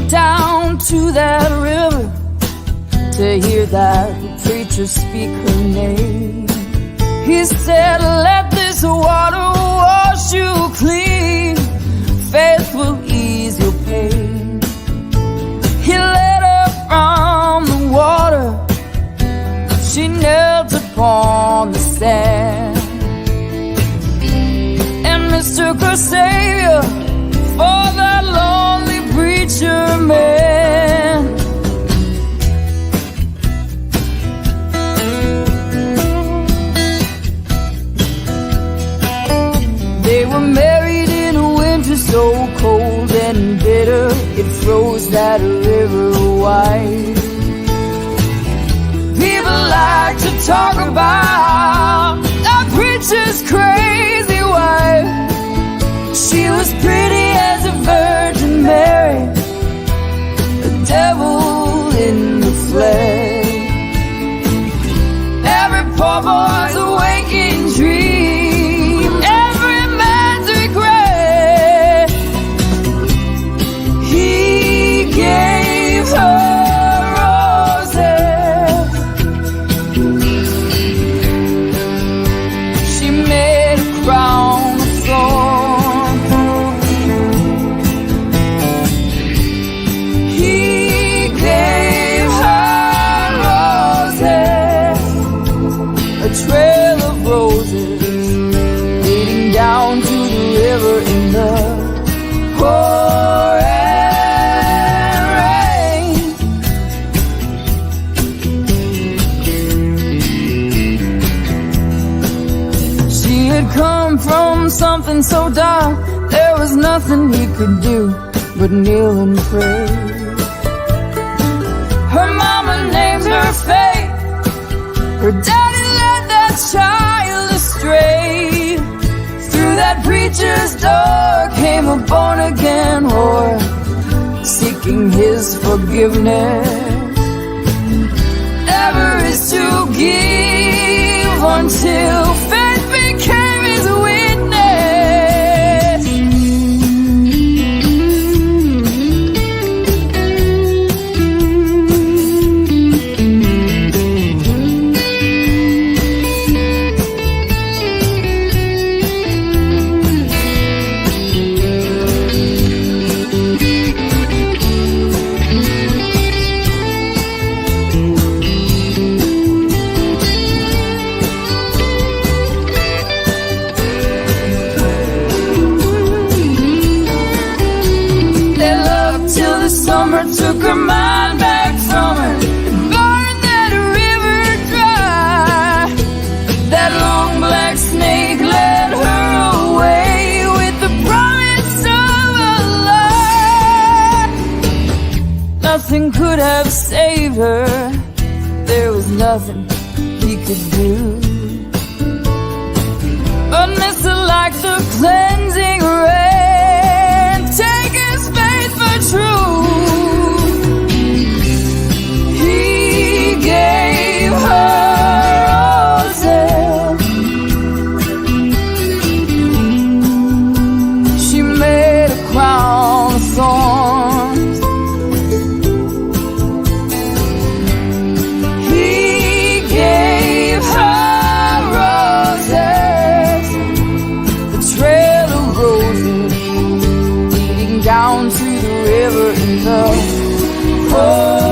down to that river to hear that preacher speak her name. He said, let this water wash you clean. Faith will ease your pain. He led her from the water. She knelt upon the sand and mistook her Savior for that lonely preacher man. They were married in a winter so cold and bitter, it froze that river white. People like to talk about that preacher's crazy wife. She was pretty as a Virgin Mary, the devil in the flesh. Every poor boy's a waking dream, every man's regret. He gave her something so dark, there was nothing he could do but kneel and pray. Her mama named her Faith, her daddy led that child astray. Through that preacher's door came a born-again whore, seeking his forgiveness. Never is to give until faith became his witness. Took her mind back from her and burned that river dry. That long black snake led her away with the promise of a lie. Nothing could have saved her, there was nothing he could do. But Mr. like the cleansing rain, take his faith for true. Gave her roses. She made a crown of thorns. He gave her roses, the trail of roses leading down to the river in the forest.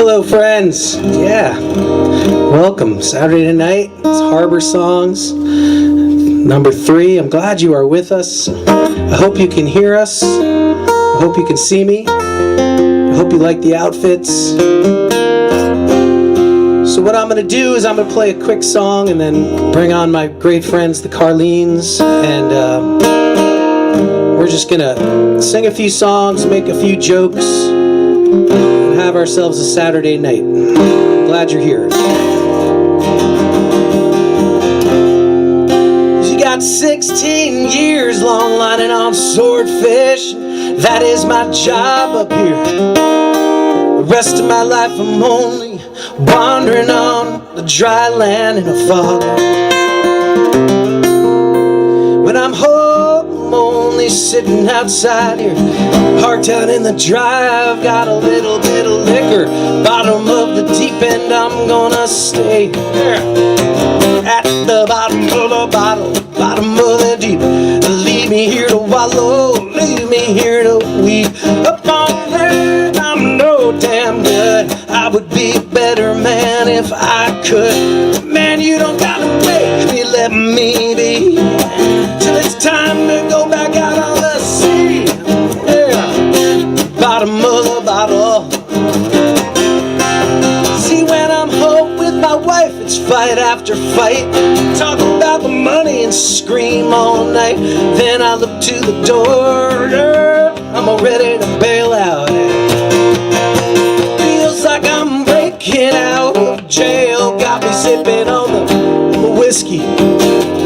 Hello, friends. Yeah. Welcome. Saturday night. It's Harbor Songs, number 3. I'm glad you are with us. I hope you can hear us. I hope you can see me. I hope you like the outfits. So what I'm going to do is I'm going to play a quick song and then bring on my great friends, the CarLeans, and we're just going to sing a few songs, make a few jokes, and have ourselves a Saturday night. Glad you're here. You got 16 years long lining on swordfish. That is my job up here. The rest of my life I'm only wandering on the dry land in a fog. When I'm home, I'm only sitting outside here, parked out in the drive. Got a little bit of liquor, bottom of the deep end. I'm gonna stay at the bottom of the bottle, bottom of the deep. Leave me here to wallow, leave me here to weep. Up on there, I'm no damn good. I would be a better man if I could. Man, you don't gotta make me, let me be, till it's time to go back out on the sea. Yeah, bottom of the bottle. See, when I'm home with my wife, it's fight after fight. Talk about the money and scream all night. Then I look to the door, I'm all ready to bail out. Feels like I'm breaking out of jail. Got me sipping on the whiskey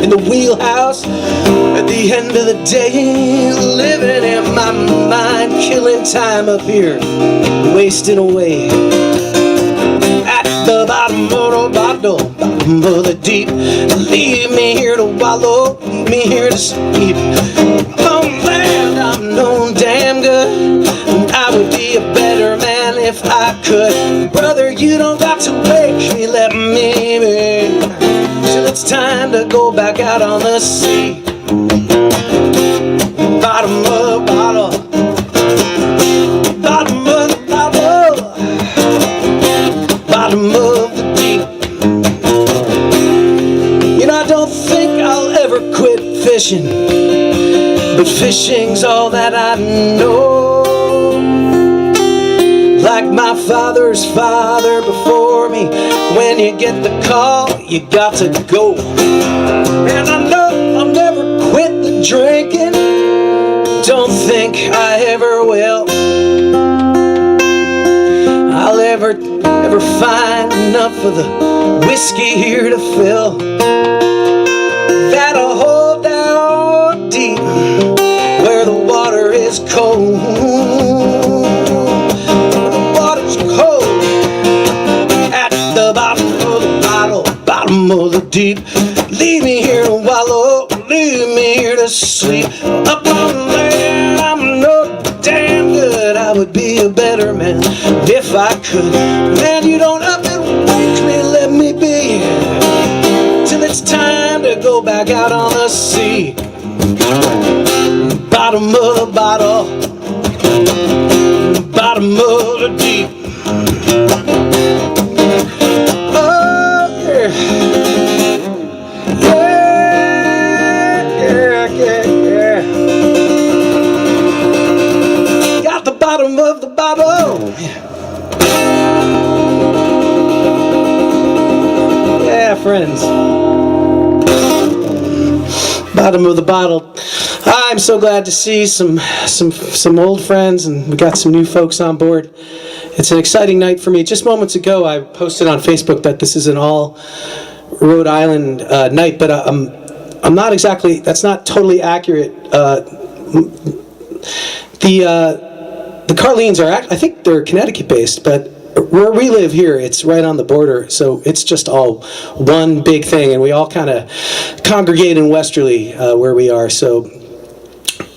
in the wheelhouse. At the end of the day, living in my mind, killing time up here, wasting away. At the bottom of the bottle, bottom of the deep. Leave me here to wallow, leave me here to sleep. Oh man, I'm no damn good. I would be a better man if I could. Brother, you don't got to wake me, let me be, till it's time to go back out on the sea. Bottom of the bottle, bottom of the bottle, bottom of the deep. You know, I don't think I'll ever quit fishing, but fishing's all that I know. Like my father's father before me, when you get the call, you got to go. And I know I'll never quit the drinking, don't think I ever will. I'll ever find enough of the whiskey here to fill. That'll hold down deep where the water is cold. Bottom of the deep. Leave me here to wallow, leave me here to sleep. Up on there, I'm no damn good. I would be a better man if I could. Man, you don't up and wake me, let me be, till it's time to go back out on the sea. Bottom of the bottle, bottom of the deep. Got the bottom of the bottle. Yeah, friends. Bottom of the bottle. I'm so glad to see some old friends, and we got some new folks on board. It's an exciting night for me. Just moments ago, I posted on Facebook that this is an all Rhode Island night, but I'm not exactly. That's not totally accurate. The CarLeans are, I think they're Connecticut based, but where we live here, it's right on the border, so it's just all one big thing, and we all kind of congregate in Westerly where we are. So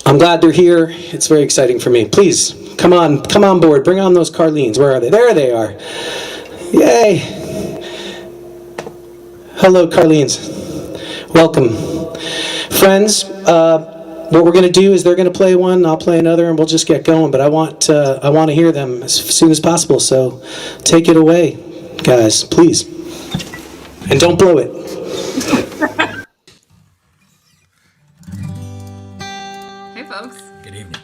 I'm glad they're here. It's very exciting for me. Please come on board. Bring on those CarLeans. Where are they? There they are. Yay! Hello, CarLeans. Welcome, friends. what we're going to do is they're going to play one, I'll play another, and we'll just get going. But I want to hear them as soon as possible. So take it away, guys, please. And don't blow it. Hey, folks. Good evening.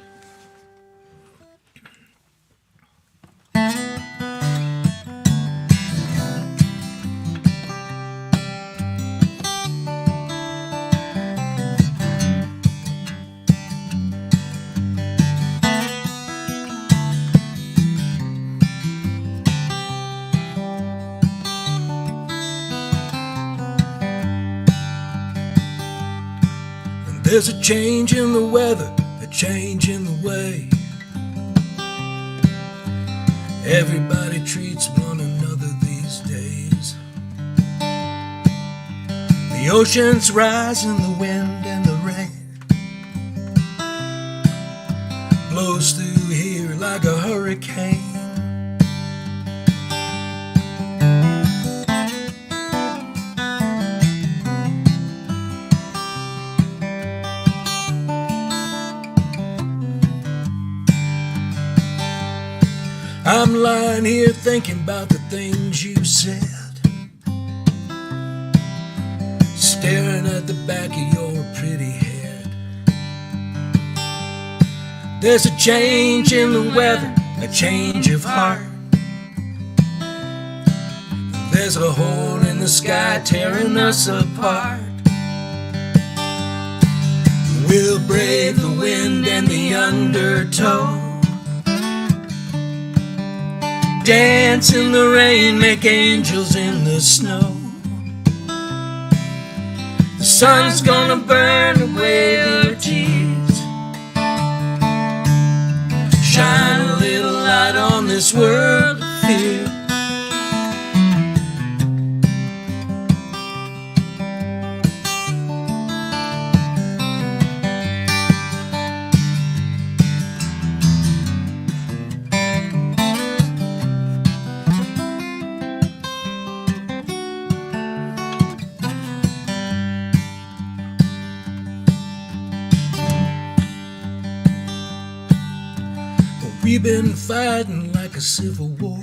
There's a change in the weather, a change in the way everybody treats one another these days. The oceans rise in the wind and the rain blows through here like a hurricane. I'm lying here thinking about the things you said, staring at the back of your pretty head. There's a change in the weather, a change of heart. There's a hole in the sky tearing us apart. We'll brave the wind and the undertow, dance in the rain, make angels in the snow. The sun's gonna burn away your tears, shine a little light on this world of fear. We've been fighting like a civil war,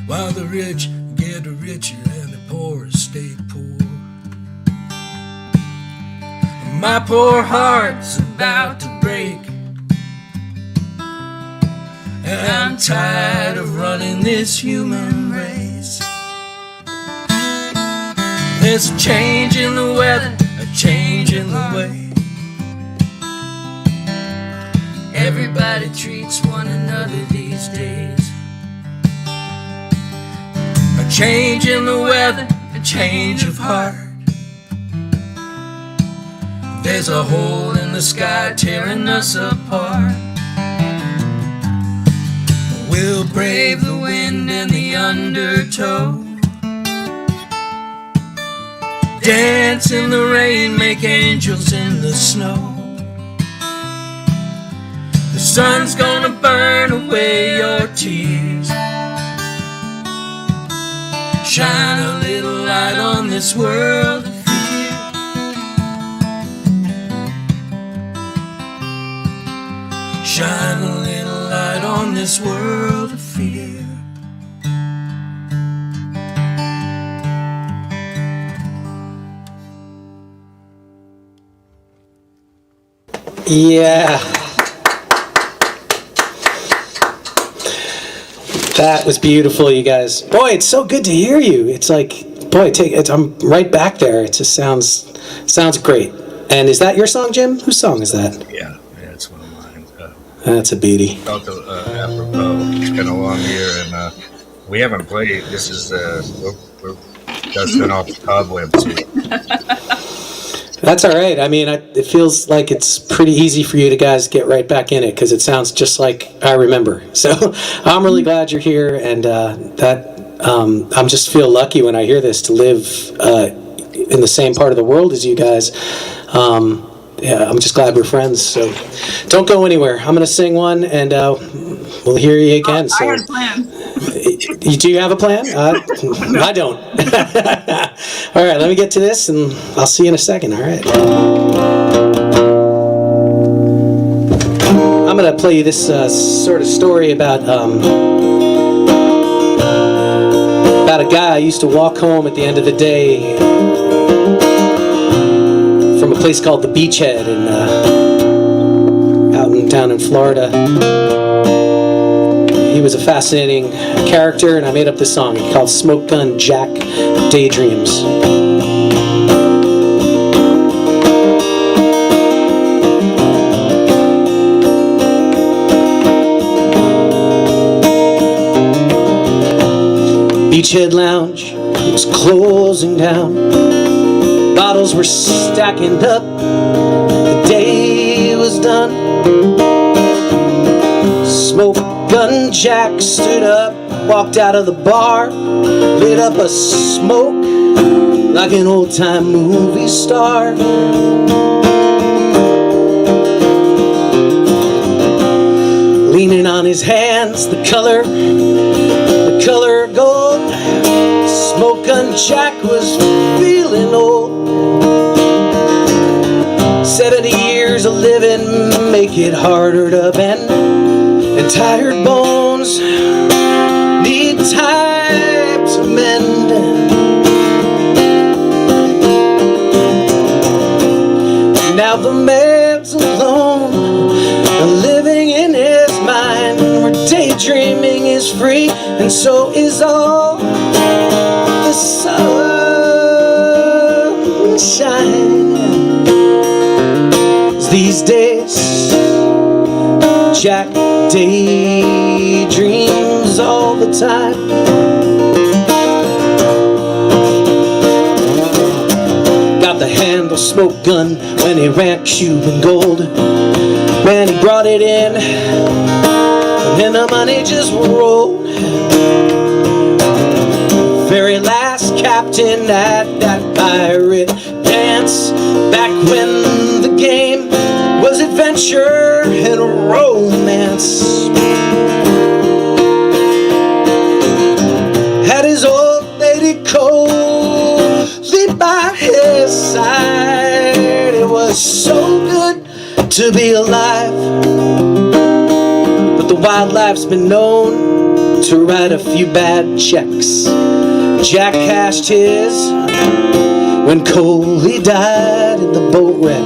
while the rich get richer and the poor stay poor. My poor heart's about to break, and I'm tired of running this human race. There's a change in the weather, a change in the way everybody treats one another these days. A change in the weather, a change of heart. There's a hole in the sky tearing us apart. We'll brave the wind and the undertow, dance in the rain, make angels in the snow. The sun's gonna burn away your tears, shine a little light on this world of fear. Shine a little light on this world of fear. Yeah. That was beautiful, you guys. Boy, it's so good to hear you. It's like, boy, I'm right back there. It just sounds great. And is that your song, Jim? Whose song is that? Yeah, it's one of mine. That's a beauty. Felt apropos. It's been a long year, and we haven't played. This is we're dusting off the cobwebs here. That's all right. I mean, it feels like it's pretty easy for you to guys get right back in it because it sounds just like I remember. So I'm really glad you're here, and I'm just feel lucky when I hear this to live in the same part of the world as you guys. Yeah, I'm just glad we're friends. So don't go anywhere. I'm going to sing one, and we'll hear you again. I had a plan. Do you have a plan? I don't. All right, let me get to this, and I'll see you in a second. All right. I'm going to play you this sort of story about a guy who used to walk home at the end of the day from a place called the Beachhead down in Florida. He was a fascinating character, and I made up this song called Smoke Gun Jack Daydreams. Beachhead Lounge was closing down. Bottles were stacking up. The day was done. Smoke Gun Jack stood up, walked out of the bar, lit up a smoke like an old-time movie star. Leaning on his hands, the color of gold. Smoke Gun Jack was feeling old. 70 years of living make it harder to bend, and tired bones need time to mend. Now the man's alone, living in his mind, where daydreaming is free, and so is all the sunshine. These days, Jack daydreams all the time. Got the handle smoke gun when he ran Cuban gold. Man, he brought it in, and then the money just rolled. Very last captain at that pirate dance, back when the game was adventure and romance. Had his old lady coldly by his side. It was so good to be alive, but the wildlife's been known to write a few bad checks. Jack cashed his when Coley died in the boat wreck.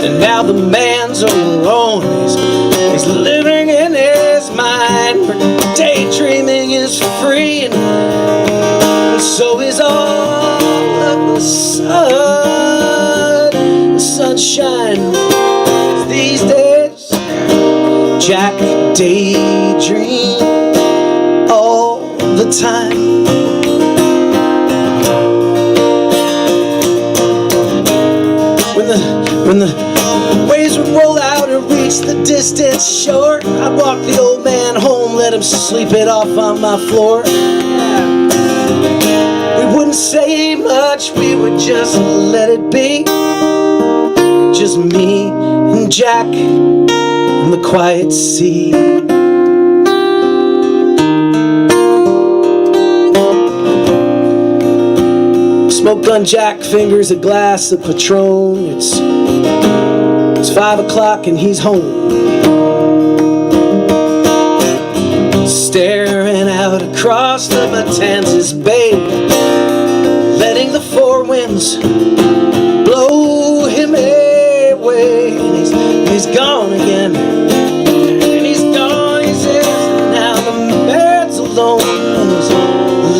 And now the man's alone. He's living in his mind, where daydreaming is free, and so is all of the sunshine. These days, Jack daydream all the time. When the waves would roll out and reach the distant shore, I'd walk the old man home, let him sleep it off on my floor. We wouldn't say much, we would just let it be. Just me and Jack and the quiet sea. Smoke Gun Jack fingers a glass of Patron. It's 5 o'clock and he's home, staring out across the Matanzas Bay, letting the four winds blow him away. And he's gone again, and he's gone, he says. Now the man's alone, and he's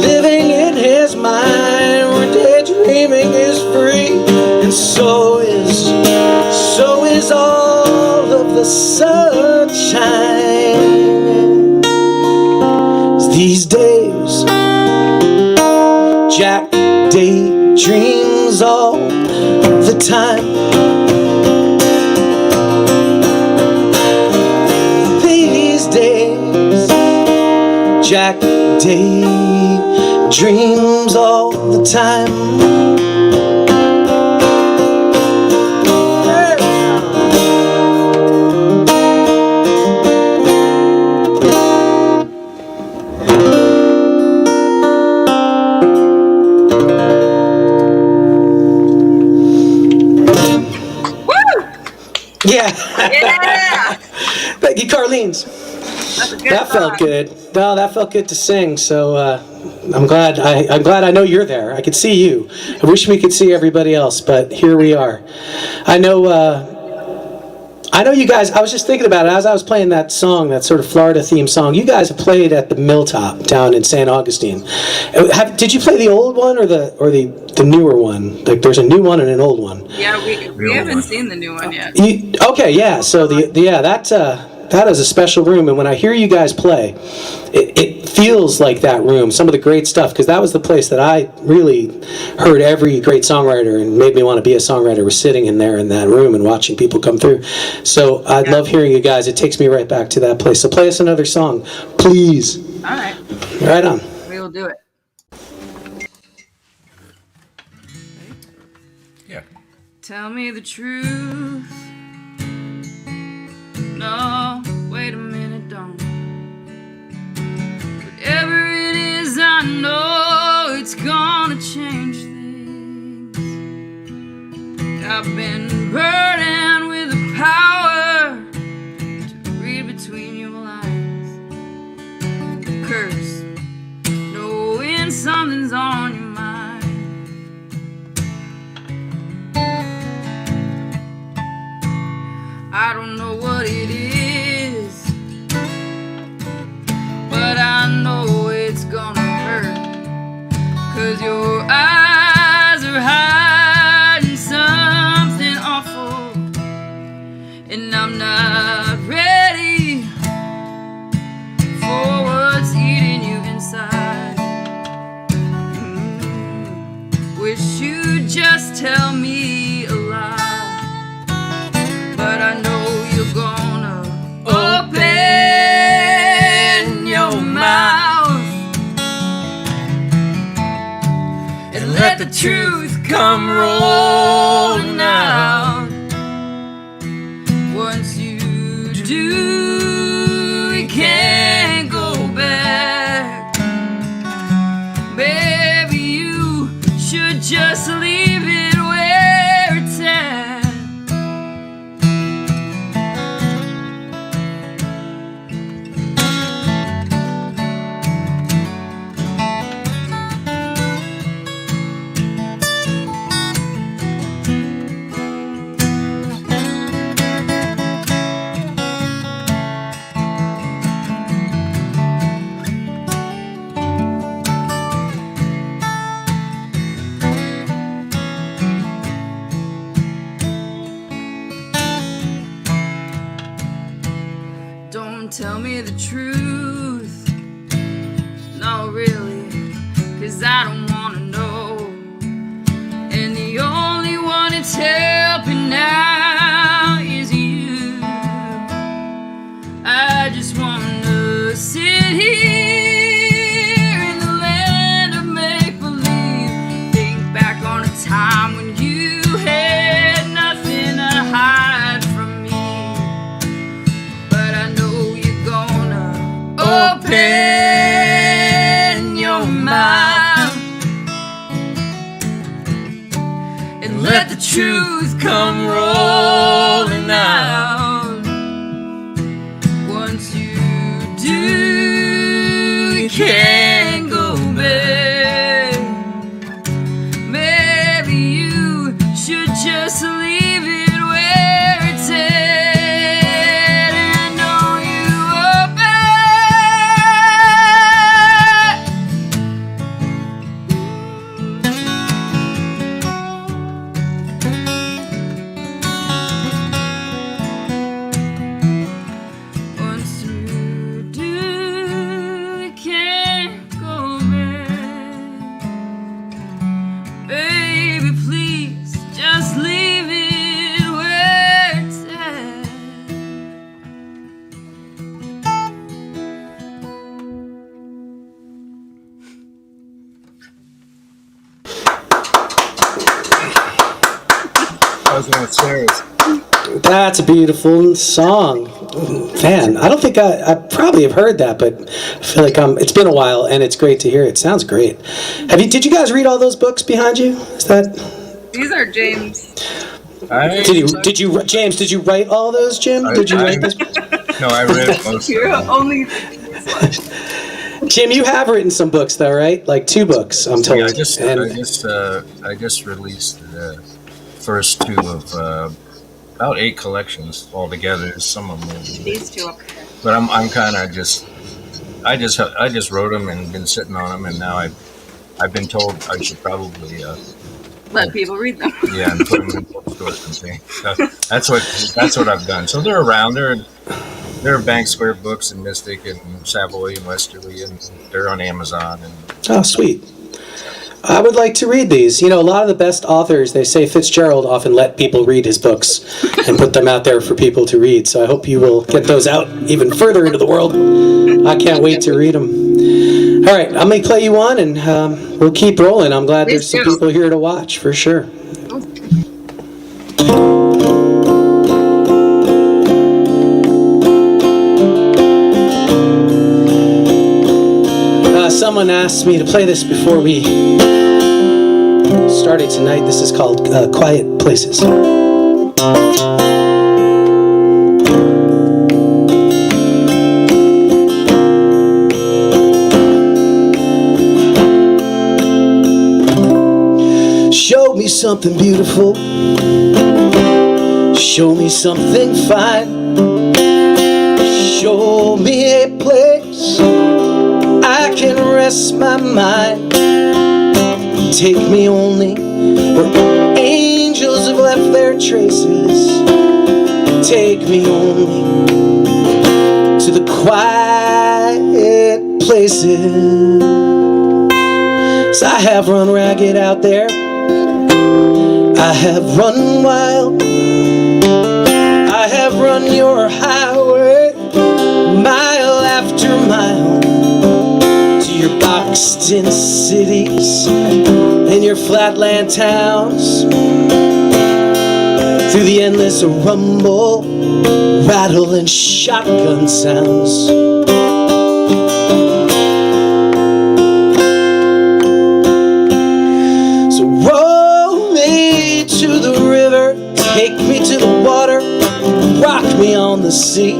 living in his mind, where daydreaming is free, and so is all of the sunshine. These days, Jack daydreams all the time. These days, Jack daydreams all the time. Yeah. Yeah. Thank you, CarLeans. That's a good That felt song. good. No, that felt good to sing. So I'm glad I know you're there. I could see you. I wish we could see everybody else, but here we are. I know you guys. I was just thinking about it as I was playing that song, that sort of Florida theme song. You guys have played at the Milltop down in St. Augustine. Did you play the old one or the newer one? Like, there's a new one and an old one. Yeah, we haven't seen the new one yet. Okay, yeah. So that is a special room, and when I hear you guys play, it feels like that room. Some of the great stuff, because that was the place that I really heard every great songwriter and made me want to be a songwriter, was sitting in there in that room and watching people come through. So I love hearing you guys. It takes me right back to that place. So play us another song, please. All right. Right on. We will do it. Yeah. Tell me the truth. No, wait a minute, don't. Whatever it is, I know it's gonna change things. I've been burdened with the power to read between your lines. Curse, knowing something's on your mind. I don't know what it is, but I know it's gonna hurt. 'Cause your eyes are hiding something awful, and I'm not ready for what's eating you inside. Wish you'd just tell me a lie, but I know you're gonna open your mouth and let the truth come rolling out. Once you do, you can't go back. Baby, you should just leave it where it's at. Don't tell me the truth, no really, 'cause I don't wanna know. And the only one that's helping now is you. I just wanna sit here in the land of make-believe, think back on a time when you had nothing to hide from me. But I know you're gonna open your mouth and let the truth come rolling out. Once you do, you can't go back. Maybe you should just leave it where it's at. And I know you are back. Once you do, you can't go back. Baby, please just leave it where it's at. I was on Sarah's. That's a beautiful song. Man, I don't think I probably have heard that, but I feel like it's been a while and it's great to hear it. Sounds great. Did you guys read all those books behind you? Is that? These are James. Did you, James? Did you write all those, Jim? Did you write this? No, I read most. You're only. Jim, you have written some books, though, right? Like 2 books, I'm told. Yeah, I just released the first 2 of about 8 collections altogether. Some of them. These 2 up there. But I'm kind of I just wrote them and been sitting on them, and now I've been told I should probably let people read them. Yeah, and put them in bookstores and things. So that's what I've done. So they're around. They're Bank Square Books and Mystic and Savoy and Westerly, and they're on Amazon. And oh, sweet. I would like to read these. You know, a lot of the best authors, they say Fitzgerald often let people read his books and put them out there for people to read. So I hope you will get those out even further into the world. I can't wait to read them. All right, I'm going to play you one, and we'll keep rolling. I'm glad there's some people here to watch, for sure. Someone asked me to play this before we started tonight. This is called Quiet Places. Show me something beautiful. Show me something fine. Show me a place I can rest my mind. Take me only where angels have left their traces. Take me only to the quiet places. I have run ragged out there. I have run wild. I have run your highway, mile after mile, to your boxed-in cities and your flatland towns, through the endless rumble, rattle, and shotgun sounds. So roll me to the river, take me to the water, rock me on the sea,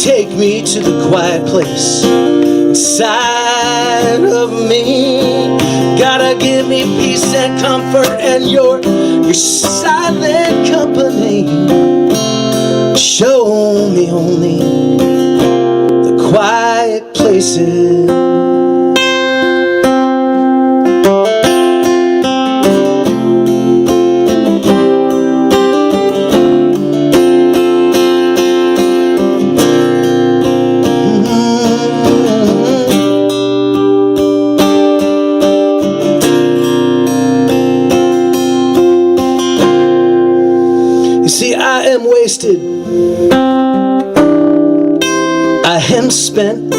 take me to the quiet place inside of me. Gotta give me peace and comfort and your silent company. Show me only the quiet places. Wasted, I am spent, I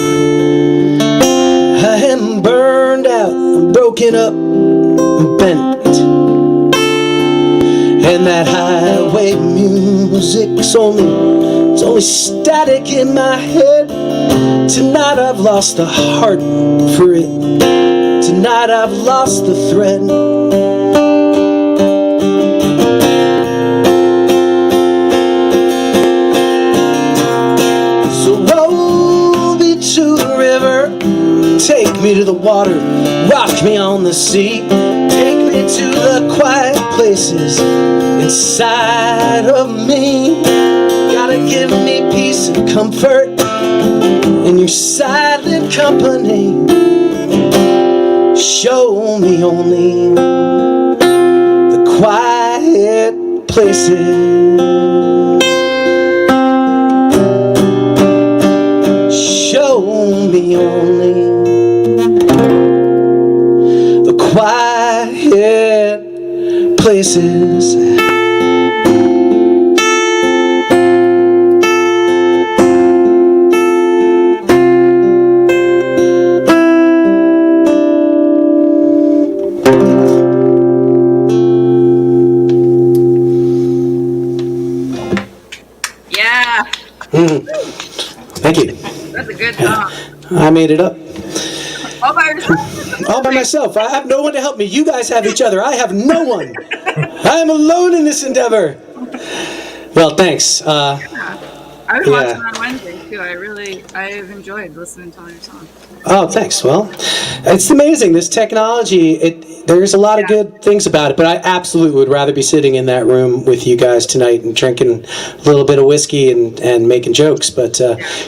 am burned out, I'm broken up, I'm bent, and that highway music's only static in my head. Tonight I've lost the heart for it, tonight I've lost the thread. Take me to the water, rock me on the sea, take me to the quiet places inside of me. Gotta give me peace and comfort in your silent company. Show me only the quiet places. Show me only quiet places. Yeah. Thank you. That's a good song. I made it up. All by yourself? All by myself. I have no one to help me. You guys have each other. I have no one. I'm alone in this endeavor. Well, thanks. I was watching on Wednesday too. I've enjoyed listening to all your songs. Oh, thanks. Well, it's amazing. This technology, there's a lot of good things about it, but I absolutely would rather be sitting in that room with you guys tonight and drinking a little bit of whiskey and making jokes. But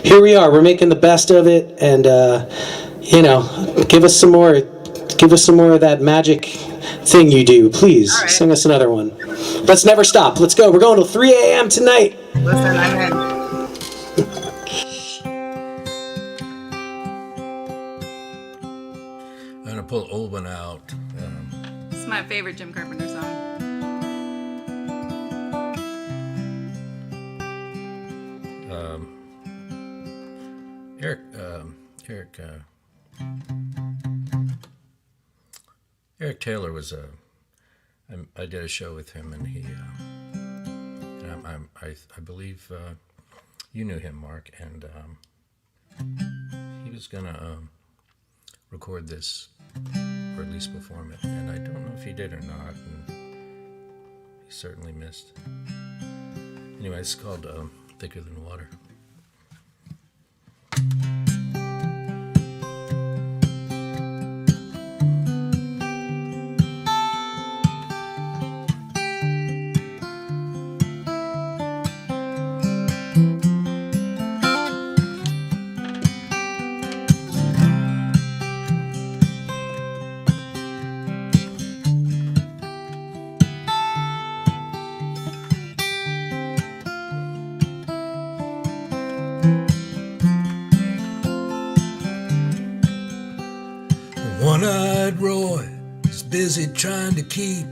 here we are. We're making the best of it, and give us some more. Give us some more of that magic thing you do. Please sing us another one. Let's never stop. Let's go. We're going till 3 a.m. tonight. Listen, I'm in. I'm gonna pull old one out. This is my favorite Jim Carpenter song. Eric Taylor was I did a show with him, and he, I believe you knew him, Marc, and he was gonna record this, or at least perform it, and I don't know if he did or not, and he certainly missed. Anyway, it's called Thicker Than Water. One-eyed Roy is busy trying to keep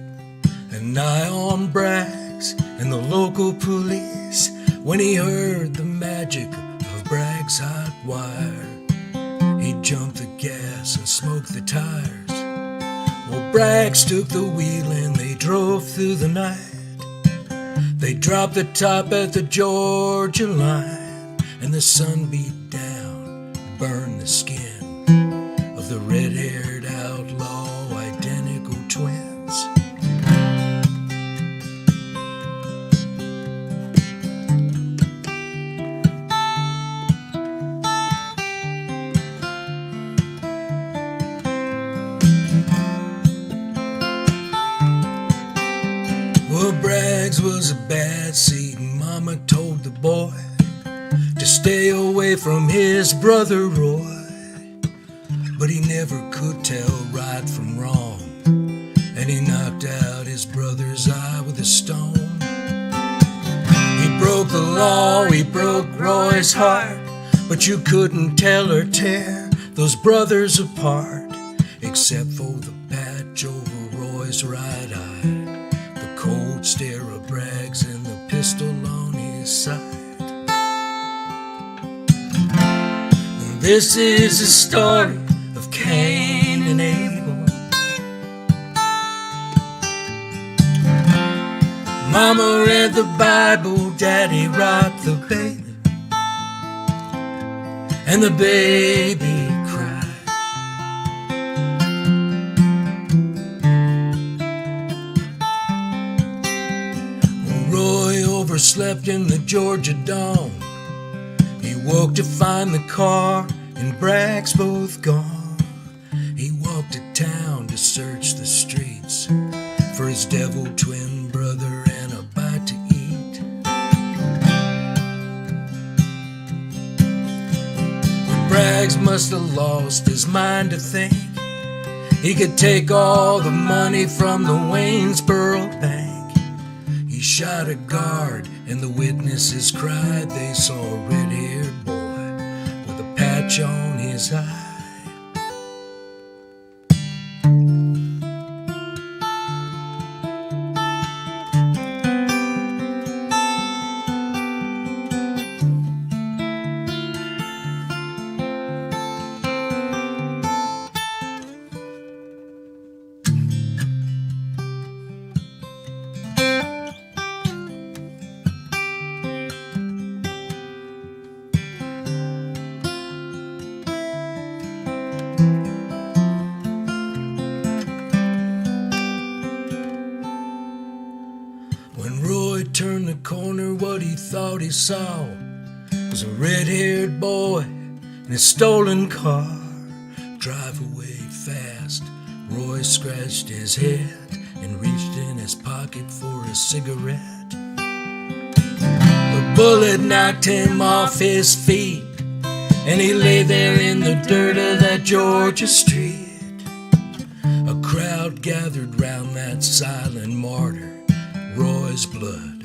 an eye on Braggs and the local police when he heard the magic of Bragg's hot wire. He jumped the gas and smoked the tires. Well, Braggs took the wheel and they drove through the night. They dropped the top at the Georgia line, and the sun beat down and burned the skin of the red-haired outlaw, identical twins. Well, Braggs was a bad seed, and Mama told the boy to stay away from his brother Roy. But he never could tell right from wrong, and he knocked out his brother's eye with a stone. He broke the law, he broke Roy's heart, but you couldn't tell or tear those brothers apart, except for the patch over Roy's right eye, the cold stare of Braggs, and the pistol on his side. And this is a story of Cain and Abel. Mama read the Bible, Daddy rocked the baby, and the baby cried. Roy overslept in the Georgia dawn. He woke to find the car and Braggs both gone. He walked to town to search the streets for his devil twin brother and a bite to eat. But Braggs must have lost his mind to think he could take all the money from the Waynesboro Bank. He shot a guard and the witnesses cried they saw a red-haired boy with a patch on his eye. When Roy turned the corner, what he thought he saw was a red-haired boy in a stolen car. Drive away fast. Roy scratched his head and reached in his pocket for a cigarette. A bullet knocked him off his feet, and he lay there in the dirt of that Georgia street. A crowd gathered round that silent martyr. Roy's blood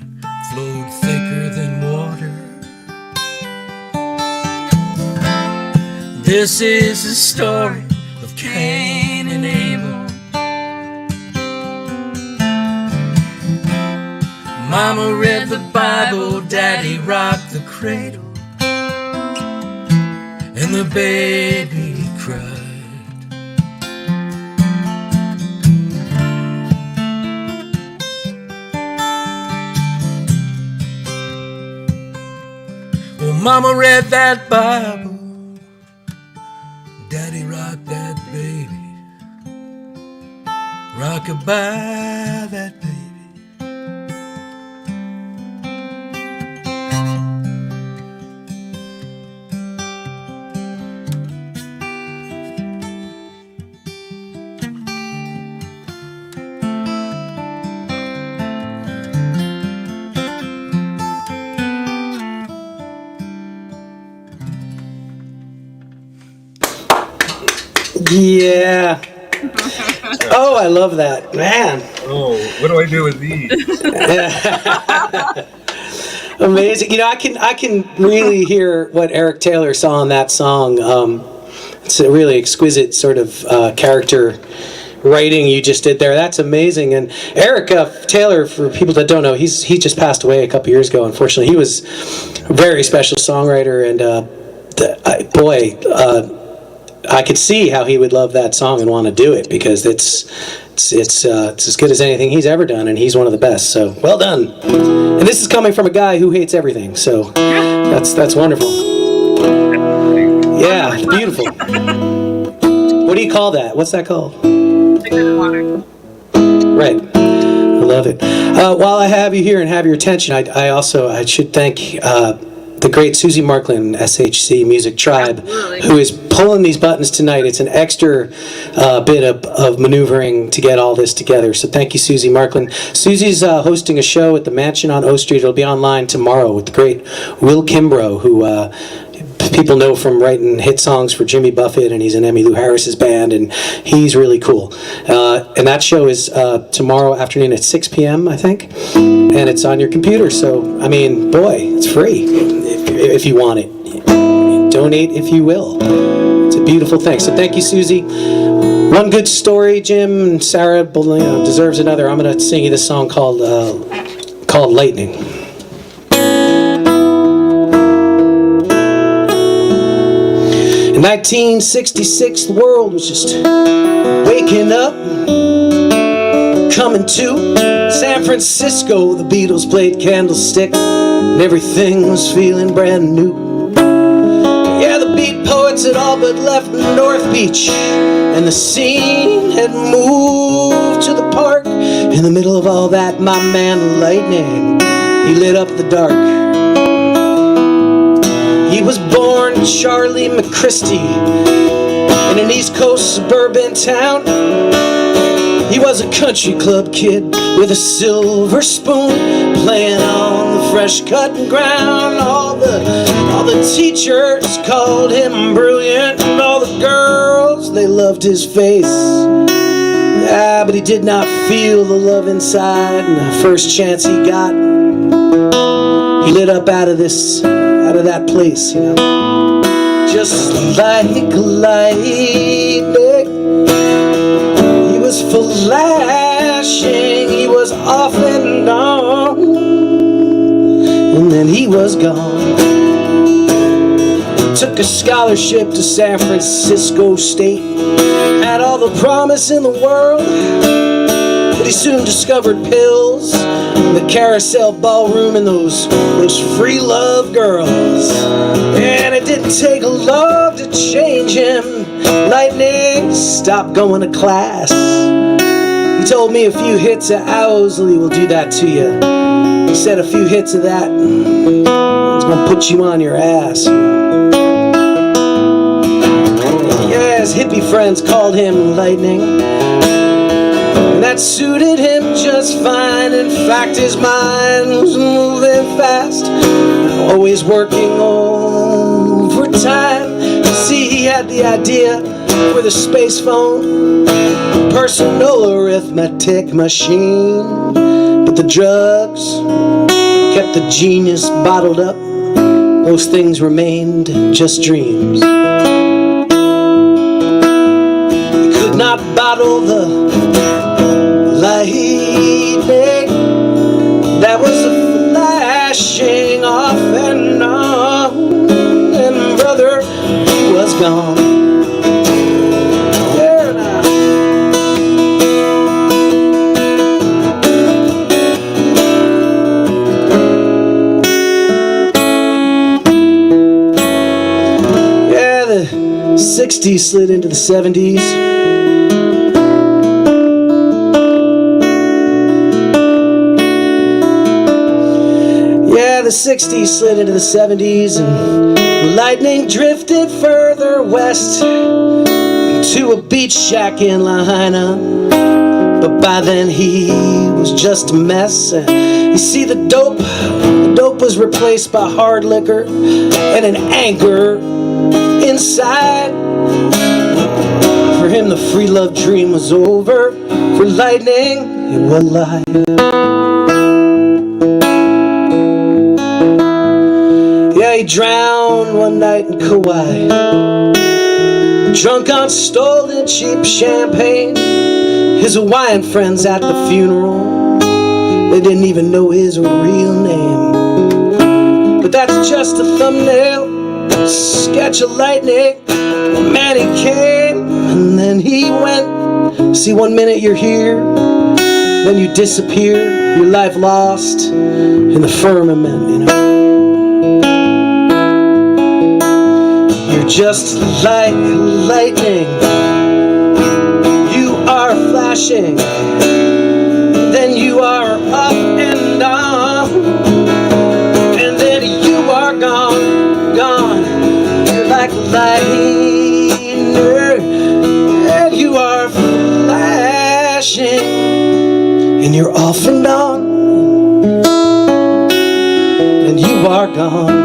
flowed thicker than water. This is the story of Cain and Abel. Mama read the Bible, Daddy rocked the cradle, and the baby cried. Well, Mama read that Bible, Daddy rocked that baby, rock-a-bye that baby. Yeah. Oh, I love that, man. Oh, what do I do with these? Amazing. You know, I can really hear what Eric Taylor saw in that song. It's a really exquisite sort of character writing you just did there. That's amazing. And Eric Taylor, for people that don't know, he just passed away a couple years ago. Unfortunately, he was a very special songwriter, and I could see how he would love that song and want to do it, because it's as good as anything he's ever done, and he's one of the best. So well done. And this is coming from a guy who hates everything. So that's wonderful. Yeah, beautiful. What do you call that? What's that called? Right. I love it. While I have you here and have your attention, I should thank the great Susie Marklin, SHC Music Tribe, who is pulling these buttons tonight. It's an extra bit of maneuvering to get all this together. So thank you, Susie Marklin. Susie's hosting a show at the Mansion on O Street. It'll be online tomorrow with the great Will Kimbrough, who people know from writing hit songs for Jimmy Buffett, and he's in Emmylou Harris's band, and he's really cool. And that show is tomorrow afternoon at 6 p.m., I think, and it's on your computer. So, I mean, boy, it's free if you want it. Donate if you will. It's a beautiful thing. So thank you, Susie. One good story, Jim and Sarah deserves another. I'm going to sing you this song called Lightning. In 1966, the world was just waking up, coming to. San Francisco, the Beatles played Candlestick, and everything was feeling brand new. Yeah, the Beat Poets had all but left North Beach, and the scene had moved to the park. In the middle of all that, my man Lightning, he lit up the dark. He was born Charlie McChristie in an East Coast suburban town. He was a country club kid with a silver spoon, playing on the fresh cutting ground. All the teachers called him brilliant, and all the girls, they loved his face. Ah, but he did not feel the love inside, and the first chance he got, he lit up out of that place, you know. Just like lightning, he was flashing, he was off and on, and then he was gone. Took a scholarship to San Francisco State, had all the promise in the world, but he soon discovered pills, the carousel ballroom, and those free love girls. And it didn't take love to change him. Lightning stopped going to class. He told me a few hits of Owsley will do that to you. He said a few hits of that, it's gonna put you on your ass, you know. Yeah, his hippie friends called him Lightning, and that suited him just fine. In fact, his mind was moving fast, always working overtime. See, he had the idea for the space phone, personal arithmetic machine. But the drugs kept the genius bottled up. Those things remained just dreams. You could not bottle the lightning that was flashing off and on, and brother, he was gone. Yeah, the 60s slid into the 70s. The 60s slid into the 70s, and Lightning drifted further west to a beach shack in Lahaina. But by then he was just a mess. You see, the dope was replaced by hard liquor and an anger inside. For him the free love dream was over. For Lightning it was life. He drowned one night in Kauai, drunk on stolen cheap champagne. His Hawaiian friends at the funeral, they didn't even know his real name. But that's just a thumbnail sketch of Lightning. Man, he came and then he went. See, one minute you're here, then you disappear, your life lost in the firmament, you know. You're just like lightning, you are flashing, then you are up and down, and then you are gone, gone. You're like lightning, and you are flashing, and you're off and on, and you are gone.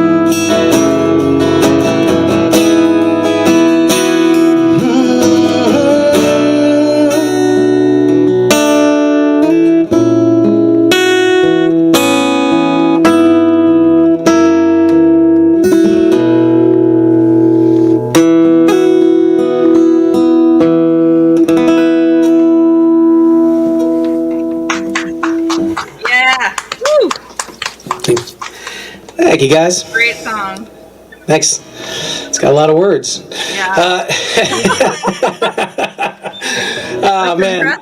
Thank you, guys. Great song. Thanks. It's got a lot of words. Yeah. Oh man.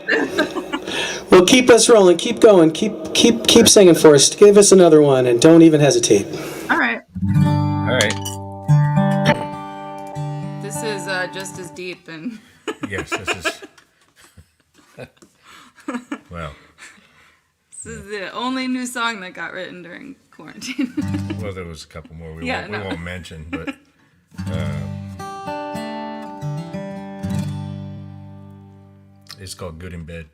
Well, keep us rolling. Keep going. Keep singing for us. Give us another one, and don't even hesitate. All right. All right. This is just as deep and. Yes, this is. Well. This is the only new song that got written during quarantine. Well, there was a couple more we Yeah, won't mention, but it's called Good in Bed.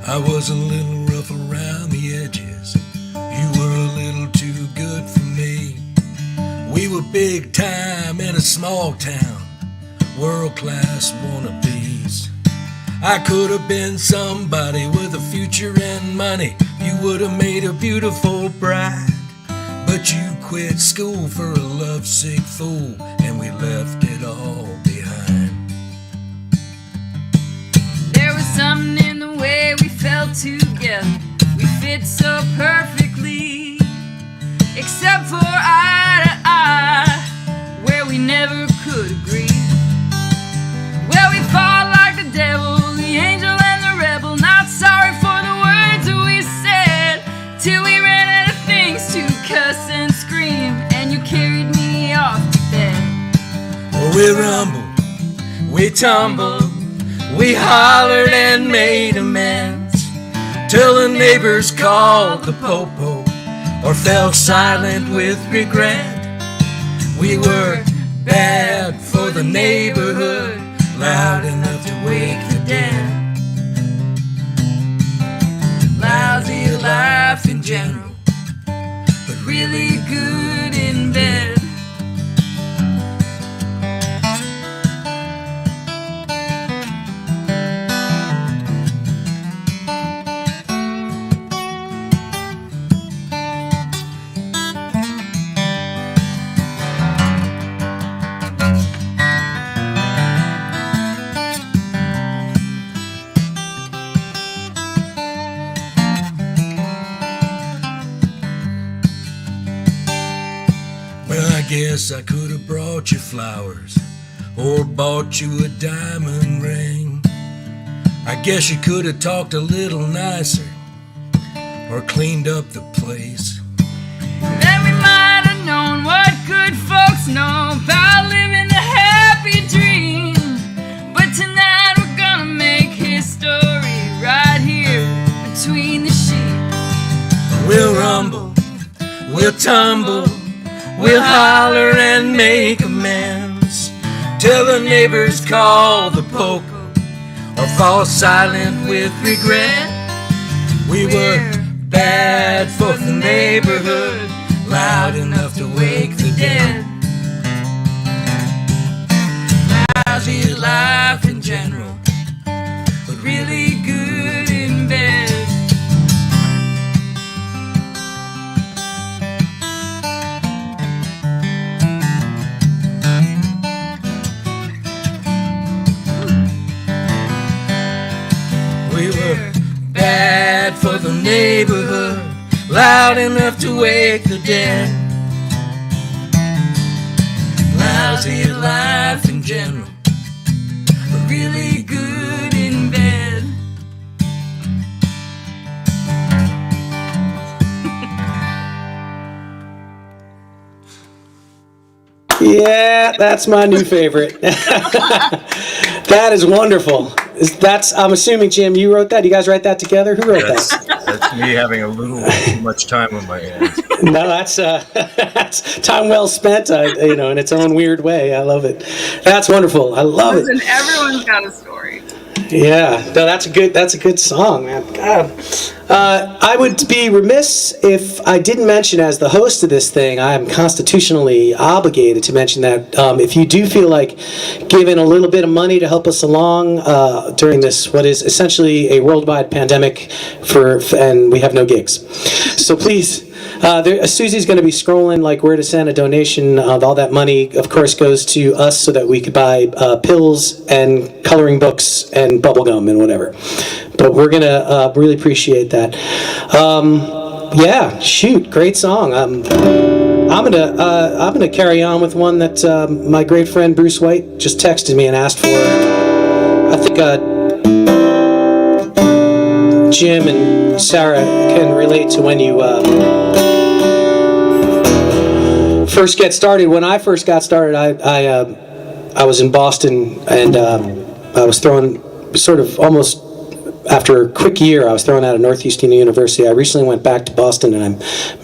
I was a little rough around the edges. You were a little too good for me. We were big time in a small town, world-class wannabes. I could have been somebody with a future and money. You would have made a beautiful bride. But you quit school for a lovesick fool, and we left it all behind. There was something in the way we fell together. We fit so perfectly, except for eye to eye, where we never could agree. Well, we fought like the devil, the angel and the rebel, not sorry for the words we said, till we ran out of things to cuss We rumbled, we tumbled, we hollered and made amends, till the neighbors called the popo or fell silent with regret. We were bad for the neighborhood, loud enough to wake the dead. Lousy at life in general, but really good in bed. Guess I could have brought you flowers or bought you a diamond ring. I guess you could have talked a little nicer or cleaned up the place. Then we might have known what good folks know about living a happy dream. But tonight we're gonna make history right here between the sheep. We'll rumble, we'll tumble, we'll holler and make amends, till the neighbors call the popo or fall silent with regret. We were bad for the neighborhood, loud enough to wake the dead. Lousy at life in general, but really good in bed. We were bad for the neighborhood, loud enough to wake the dead. Lousy at life in general, but really good in bed. Yeah, that's my new favorite. That is wonderful. I'm assuming, Jim, you wrote that? You guys write that together? Who wrote that? That's me having a little too much time on my hands. No, that's time well spent, in its own weird way. I love it. That's wonderful. I love it. Listen, everyone's got a story. Yeah, no, that's a good song, man. God. I would be remiss if I didn't mention, as the host of this thing, I am constitutionally obligated to mention that if you do feel like giving a little bit of money to help us along during this, what is essentially a worldwide pandemic, and we have no gigs, so please. Susie's going to be scrolling like where to send a donation. All that money, of course, goes to us so that we could buy pills and coloring books and bubble gum and whatever. But we're going to really appreciate that. Yeah, shoot, great song. I'm gonna carry on with one that my great friend Bruce White just texted me and asked for. I think Jim and Sarah can relate to when you first get started. When I first got started, I was in Boston, and I was thrown sort of almost after a quick year. I was thrown out of Northeastern University. I recently went back to Boston, and I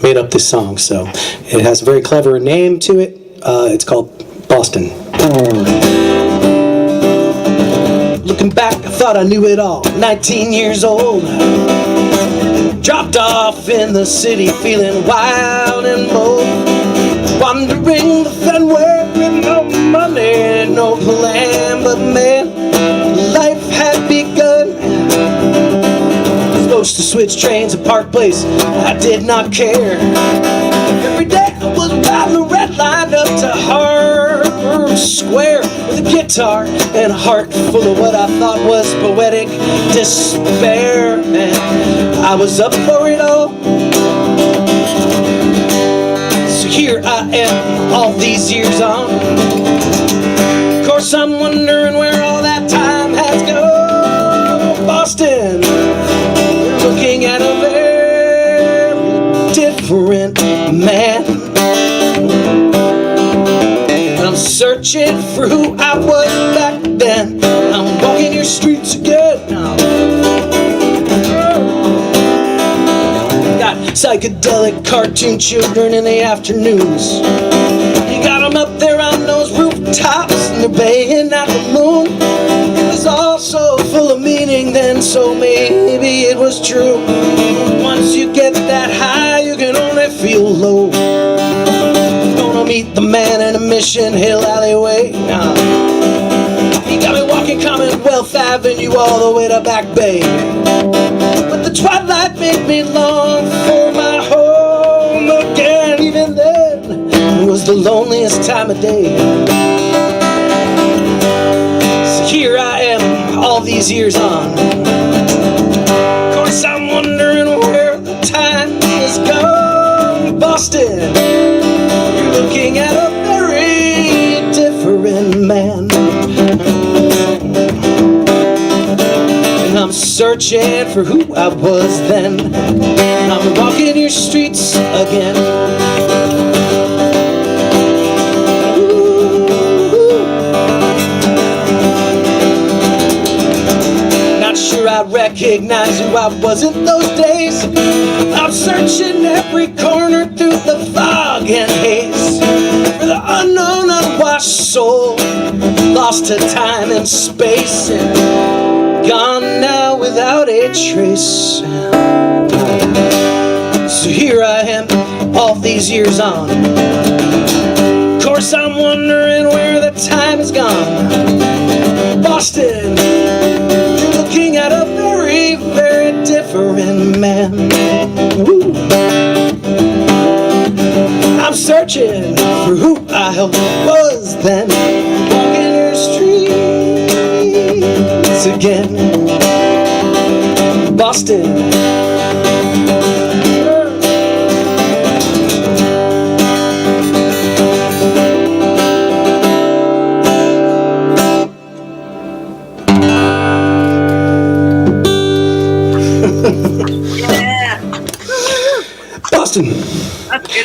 made up this song. So it has a very clever name to it. It's called Boston. Looking back, I thought I knew it all. 19 years old, dropped off in the city, feeling wild and bold, wandering the fenway with no money, no plan. But man, life had begun. Supposed to switch trains at Park Place, I did not care. Every day I was riding the red line up to Harbor Square with a guitar and a heart full of what I thought was poetic despair. Man, I was up for it all. So here I am, all these years on. Of course I'm wondering where all that time has gone. Boston, looking at a very different man. And I'm certain searching for who I was back then. I'm walking your streets again now. Got psychedelic cartoon children in the afternoons. You got them up there on those rooftops and they're baying at the moon. It was all so full of meaning then, so maybe it was true. Once you get that high, you can only feel low. Gonna meet the man in a Mission Hill alleyway now. He got me walking Commonwealth Avenue all the way to Back Bay. But the twilight made me long for my home again. Even then, it was the loneliest time of day. So here I am, all these years on. Of course I'm wondering where the time has gone. Boston, you're looking at a very different man. And I'm searching for who I was then. And I'm walking your streets again. Not sure I recognize who I was in those days. I'm searching every corner through the fog and haze for the unknown, unwashed soul, lost to time and space and gone now without a trace. So here I am, all these years on. Of course I'm wondering where the time has gone. Boston, you're looking at a very, very different man. Woo. I'm searching for who I was then, walking your streets again. Boston. Boston.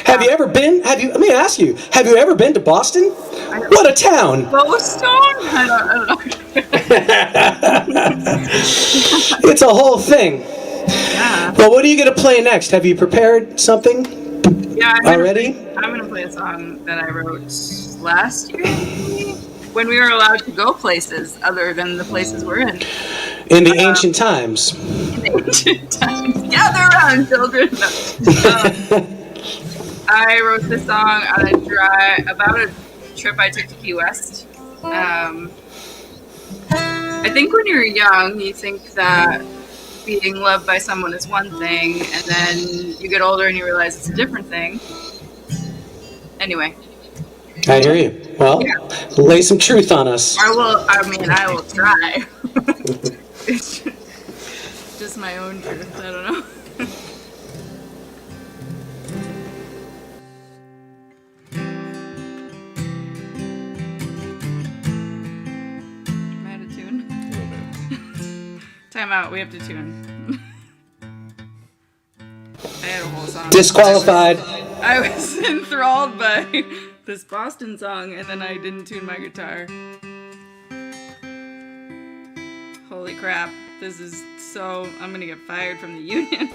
Have you ever been? Let me ask you. Have you ever been to Boston? What a town! Boston? I don't know. It's a whole thing. Yeah. Well, what are you going to play next? Have you prepared something already? I'm gonna play a song that I wrote last year, when we were allowed to go places other than the places we're in. In the ancient times. In the ancient times. Gather around, children. I wrote this song on a about a trip I took to Key West. I think when you're young, you think that being loved by someone is one thing, and then you get older and you realize it's a different thing. Anyway. I hear you. Well, yeah. Lay some truth on us. I will try. It's just my own truth. I don't know. Am I out of tune? Time out. We have to tune. I had a whole song. Disqualified. I was enthralled by this Boston song, and then I didn't tune my guitar. Holy crap. This is so... I'm gonna get fired from the union.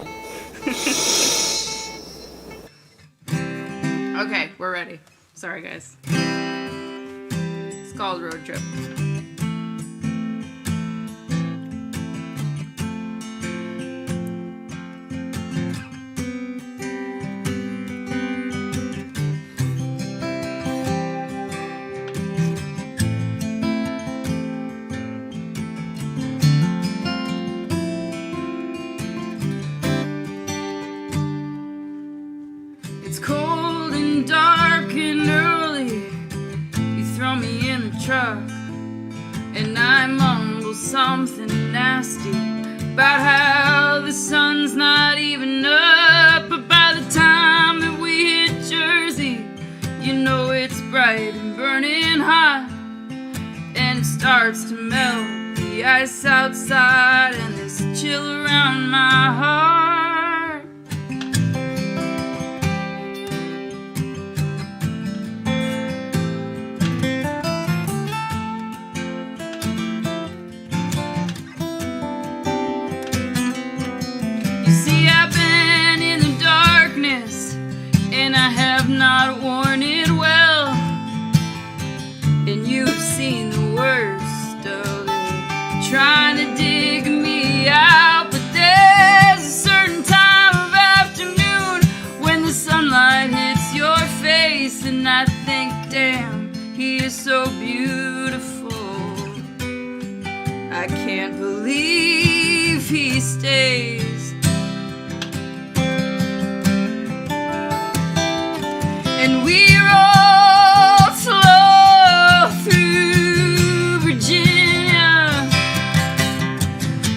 Okay, we're ready. Sorry, guys. It's called Road Trip. It's cold and dark and early. You throw me in the truck, and I mumble something nasty about how the sun's not even up. But by the time that we hit Jersey, you know it's bright and burning hot, and it starts to melt the ice outside, and this chill around my heart. have not worn it well, and you've seen the worst of it, trying to dig me out. But there's a certain time of afternoon when the sunlight hits your face, and I think, damn, he is so beautiful. I can't believe he stays. And we roll slow through Virginia,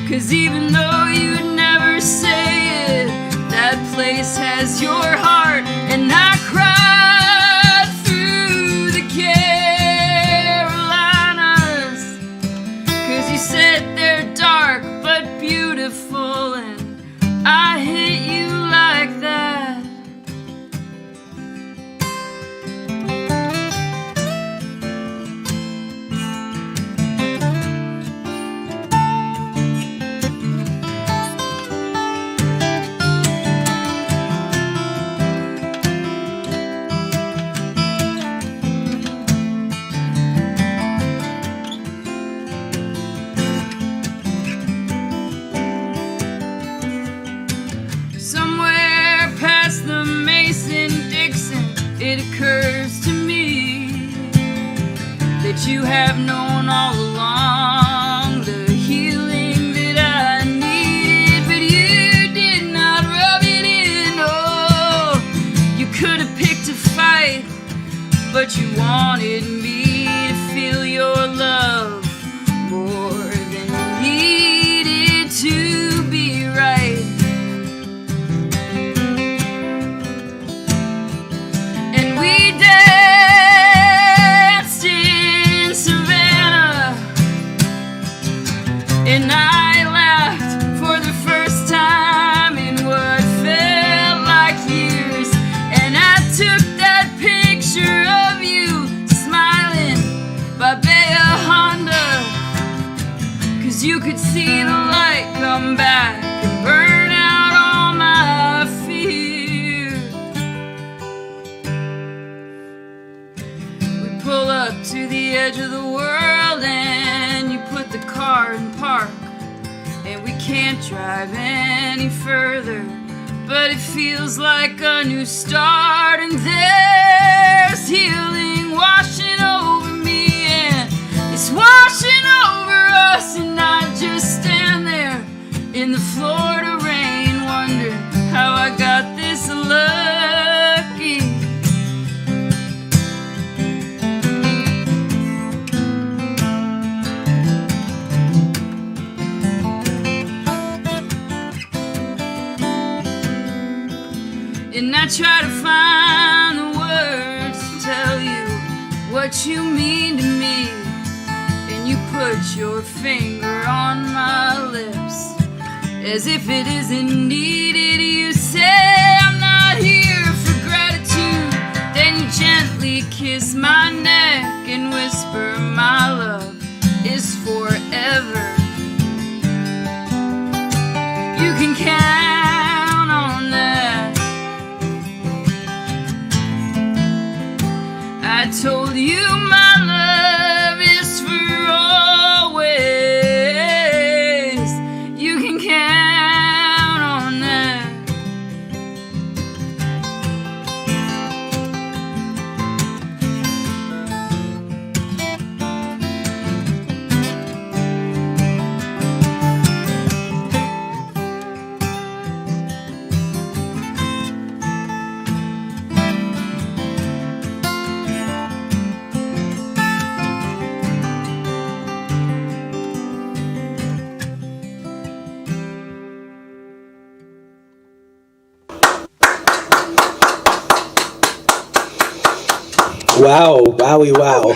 'cause even though you'd never say it, that place has your heart. And I cried through the Carolinas, 'cause you said they're dark but beautiful, and I hate you like that. Somewhere past the Mason-Dixon, it occurs to me that you have known all along the healing that I needed, but you did not rub it in. Oh, you could have picked a fight, but you wanted me to feel your love more than you needed to be right. We danced in Savannah, and I laughed for the first time in what felt like years. And I took that picture of you smiling by Bay Honda, 'cause you could see the light come back and burn out all my fear. Pull up to the edge of the world and you put the car in park, and we can't drive any further, but it feels like a new start. And there's healing washing over me, and it's washing over us, and I just stand there in the Florida rain wondering how I got this lucky. And I try to find the words to tell you what you mean to me, and you put your finger on my lips as if it isn't needed. You say I'm not here for gratitude, then you gently kiss my neck and whisper my love is forever. You can count on that. I told you my love is for always. You can count on that. Wow, wowie, wow.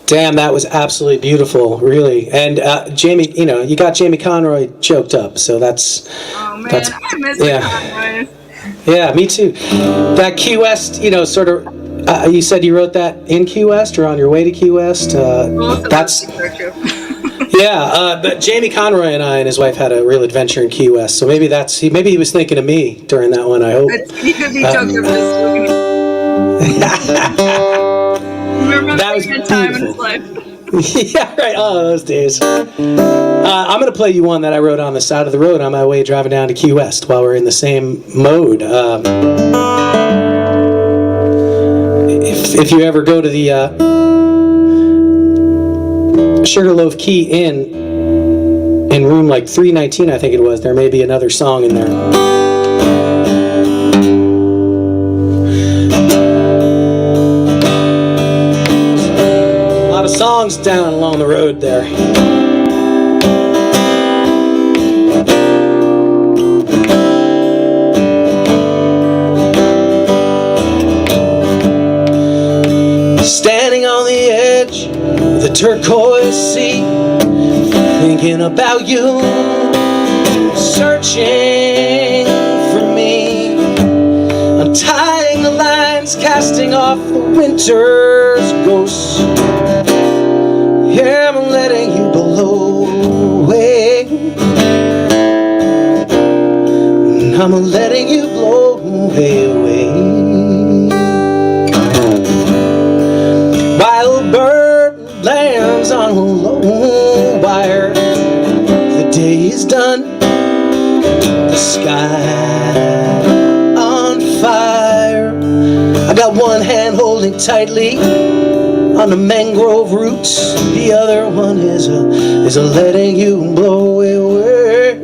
Damn, that was absolutely beautiful, really. And Jamie, you know, you got Jamie Conroy choked up, so that's... Oh man, that's, I miss yeah. the Conroys. Yeah, me too. That Key West, you know, sort of, you said you wrote that in Key West or on your way to Key West? That's... Yeah, but Jamie Conroy and I and his wife had a real adventure in Key West, so maybe he was thinking of me during that one, I hope. He could be choked up. Remember That was a time in his beautiful. life. Yeah, right. Oh, those days. I'm going to play you one that I wrote on the side of the road on my way driving down to Key West while we're in the same mode. If you ever go to the Sugarloaf Key Inn in room like 319, I think it was, there may be another song in there. A lot of songs down along the road there. Standing on the edge of the turquoise sea, thinking about you, searching for me, untying the lines, casting off the winter's ghosts. Yeah, I'm letting you blow away. I'm letting you blow away. Wild bird lands on a low wire. The day is done, the sky on fire. I got one hand holding tightly on the mangrove roots. The other one is a letting you blow away.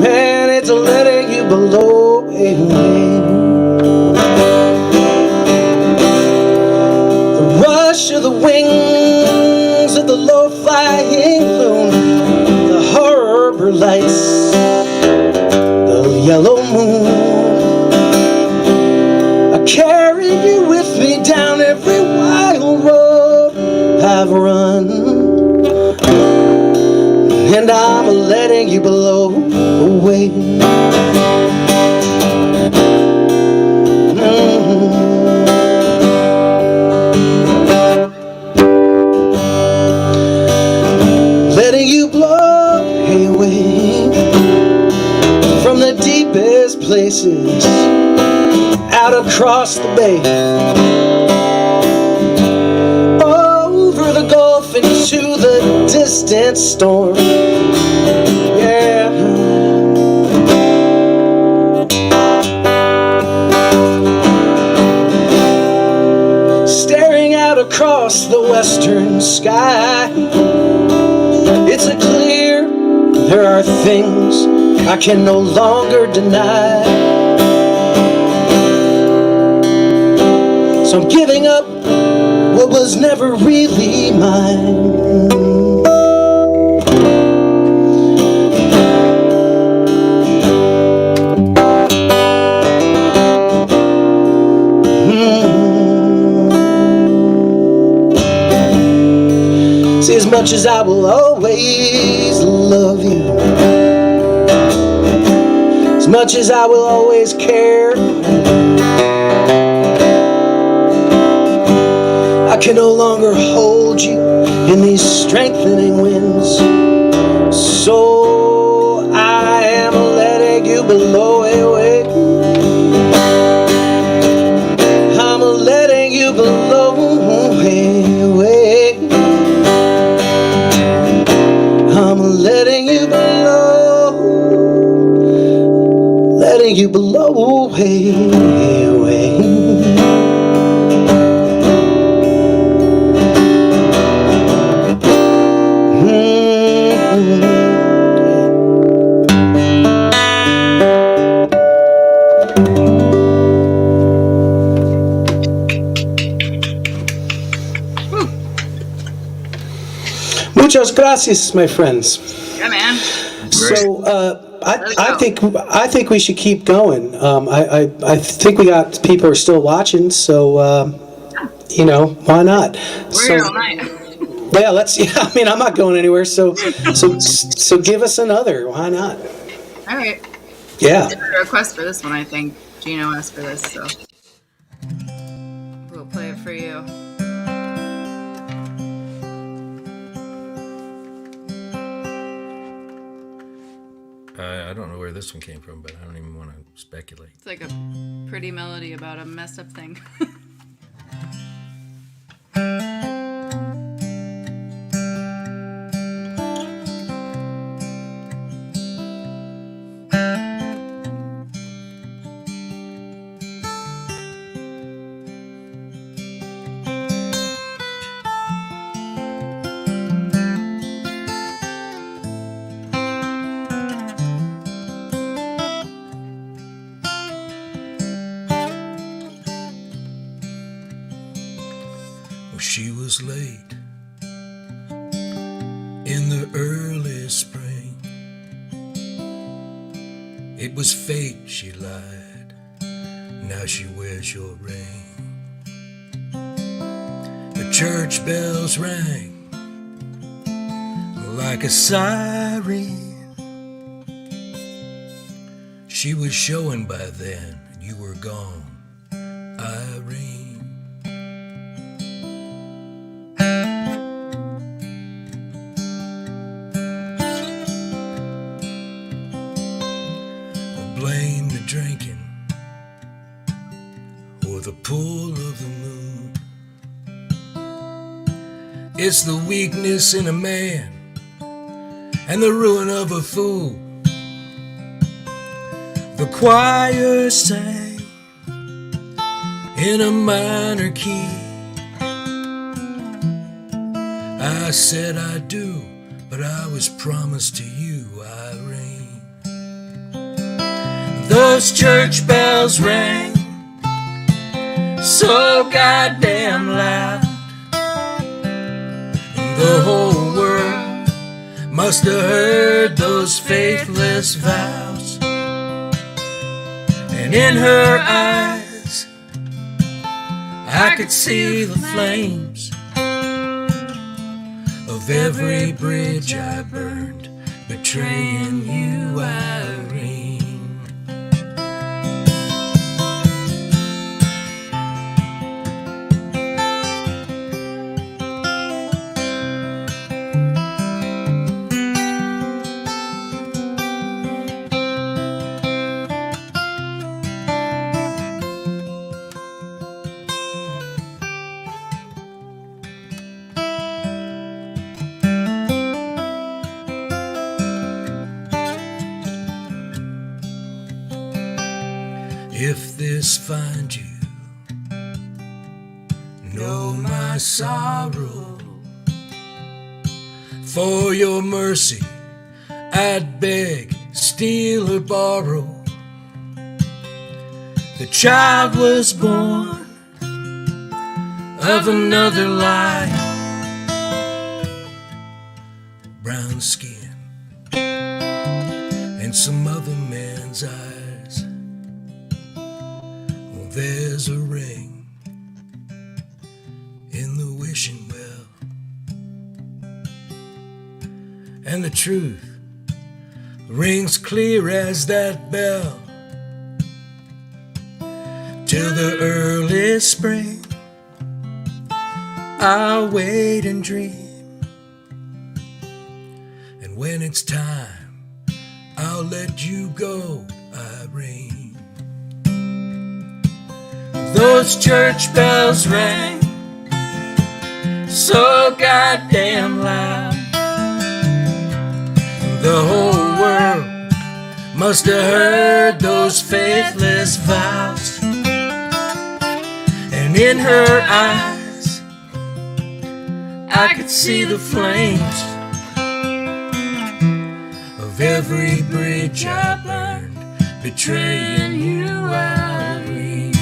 Man, it's a letting you blow away. Of the wings of the low-flying loon, the harbor lights, the yellow moon. I carried you with me down every wild road I've run, and I'm letting you blow away. Letting you blow away from the deepest places out across the bay, over the gulf into the distant storm. Yeah. Staring out across the western sky, it's a clear, there are things I can no longer deny. So I'm giving up what was never really mine. See, as much as I will always love you, as much as I will always care, I can no longer hold you in these strengthening winds. So I am letting you blow away. I'm letting you blow away. I'm letting you blow, letting you blow away. Muchas gracias, my friends. Yeah, man. So I think we should keep going. I think we got people are still watching, so why not? We're here all night. Yeah, let's. Yeah, I mean, I'm not going anywhere. So give us another. Why not? All right. Yeah. I did a request for this one. I think Gino asked for this, so we'll play it for you. I don't know where this one came from, but I don't even want to speculate. It's like a pretty melody about a messed up thing. She was late in the early spring. It was fate, she lied. Now she wears your ring. The church bells rang like a siren. She was showing by then, you were gone, Irene. Blame the drinking or the pull of the moon. It's the weakness in a man and the ruin of a fool. The choir sang in a minor key. I said I do, but I was promised to you, Irene. Those church bells rang so goddamn loud. The whole world must have heard those faithless vows. And in her eyes I could see the flames of every bridge I burned, betraying you, Irene. If this finds you, know my sorrow. For your mercy, I'd beg, steal or borrow. The child was born of another life. Brown skin and some other man's eyes. There's a ring in the wishing well, and the truth rings clear as that bell. Till the early spring I'll wait and dream, and when it's time I'll let you go, Irene. Those church bells rang so goddamn loud. The whole world must have heard those faithless vows. And in her eyes I could see the flames of every bridge I burned, betraying you, Irene.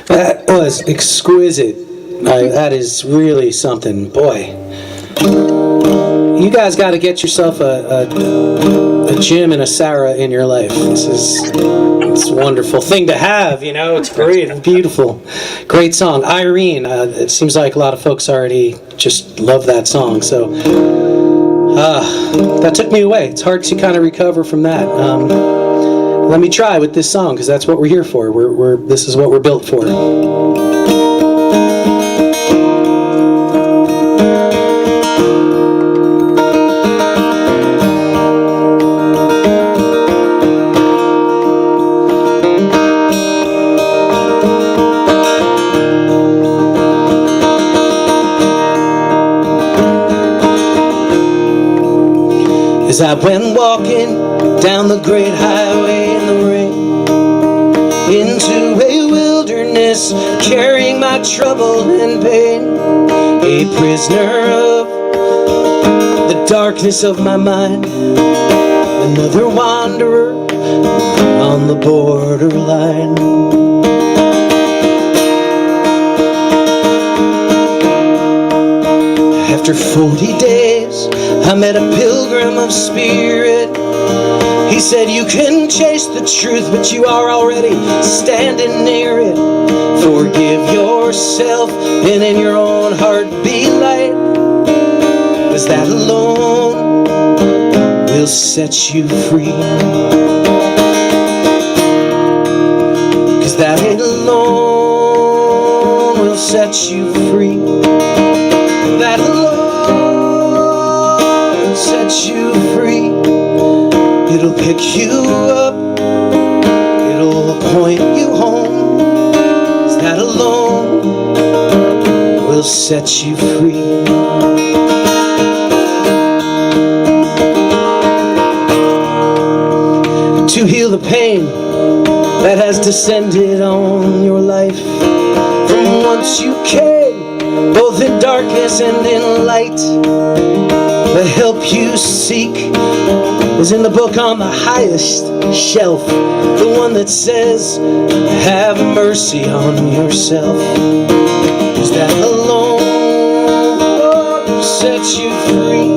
That was exquisite. That is really something, boy. you guys got to get yourself a Jim and a Sarah in your life. It's a wonderful thing to have, you know. It's great, it's beautiful. Great song. Irene, it seems like a lot of folks already just love that song. So that took me away. It's hard to kind of recover from that. Let me try with this song, because that's what we're here for. This is what we're built for. As I went walking down the great highway in the rain, into a wilderness, carrying my trouble and pain, a prisoner of the darkness of my mind, another wanderer on the borderline. After 40 days, I met a pilgrim of spirit. He said, you can chase the truth, but you are already standing near it. Forgive yourself, and in your own heart be light, 'cause that alone will set you free. 'Cause that alone will set you free. That alone will set you free. It'll pick you up, it'll point you home. 'Cause that alone will set you free. To heal the pain that has descended on your life from whence you came, both in darkness and in light. The help you seek is in the book on the highest shelf, the one that says, have mercy on yourself. 'Cause that alone will set you free.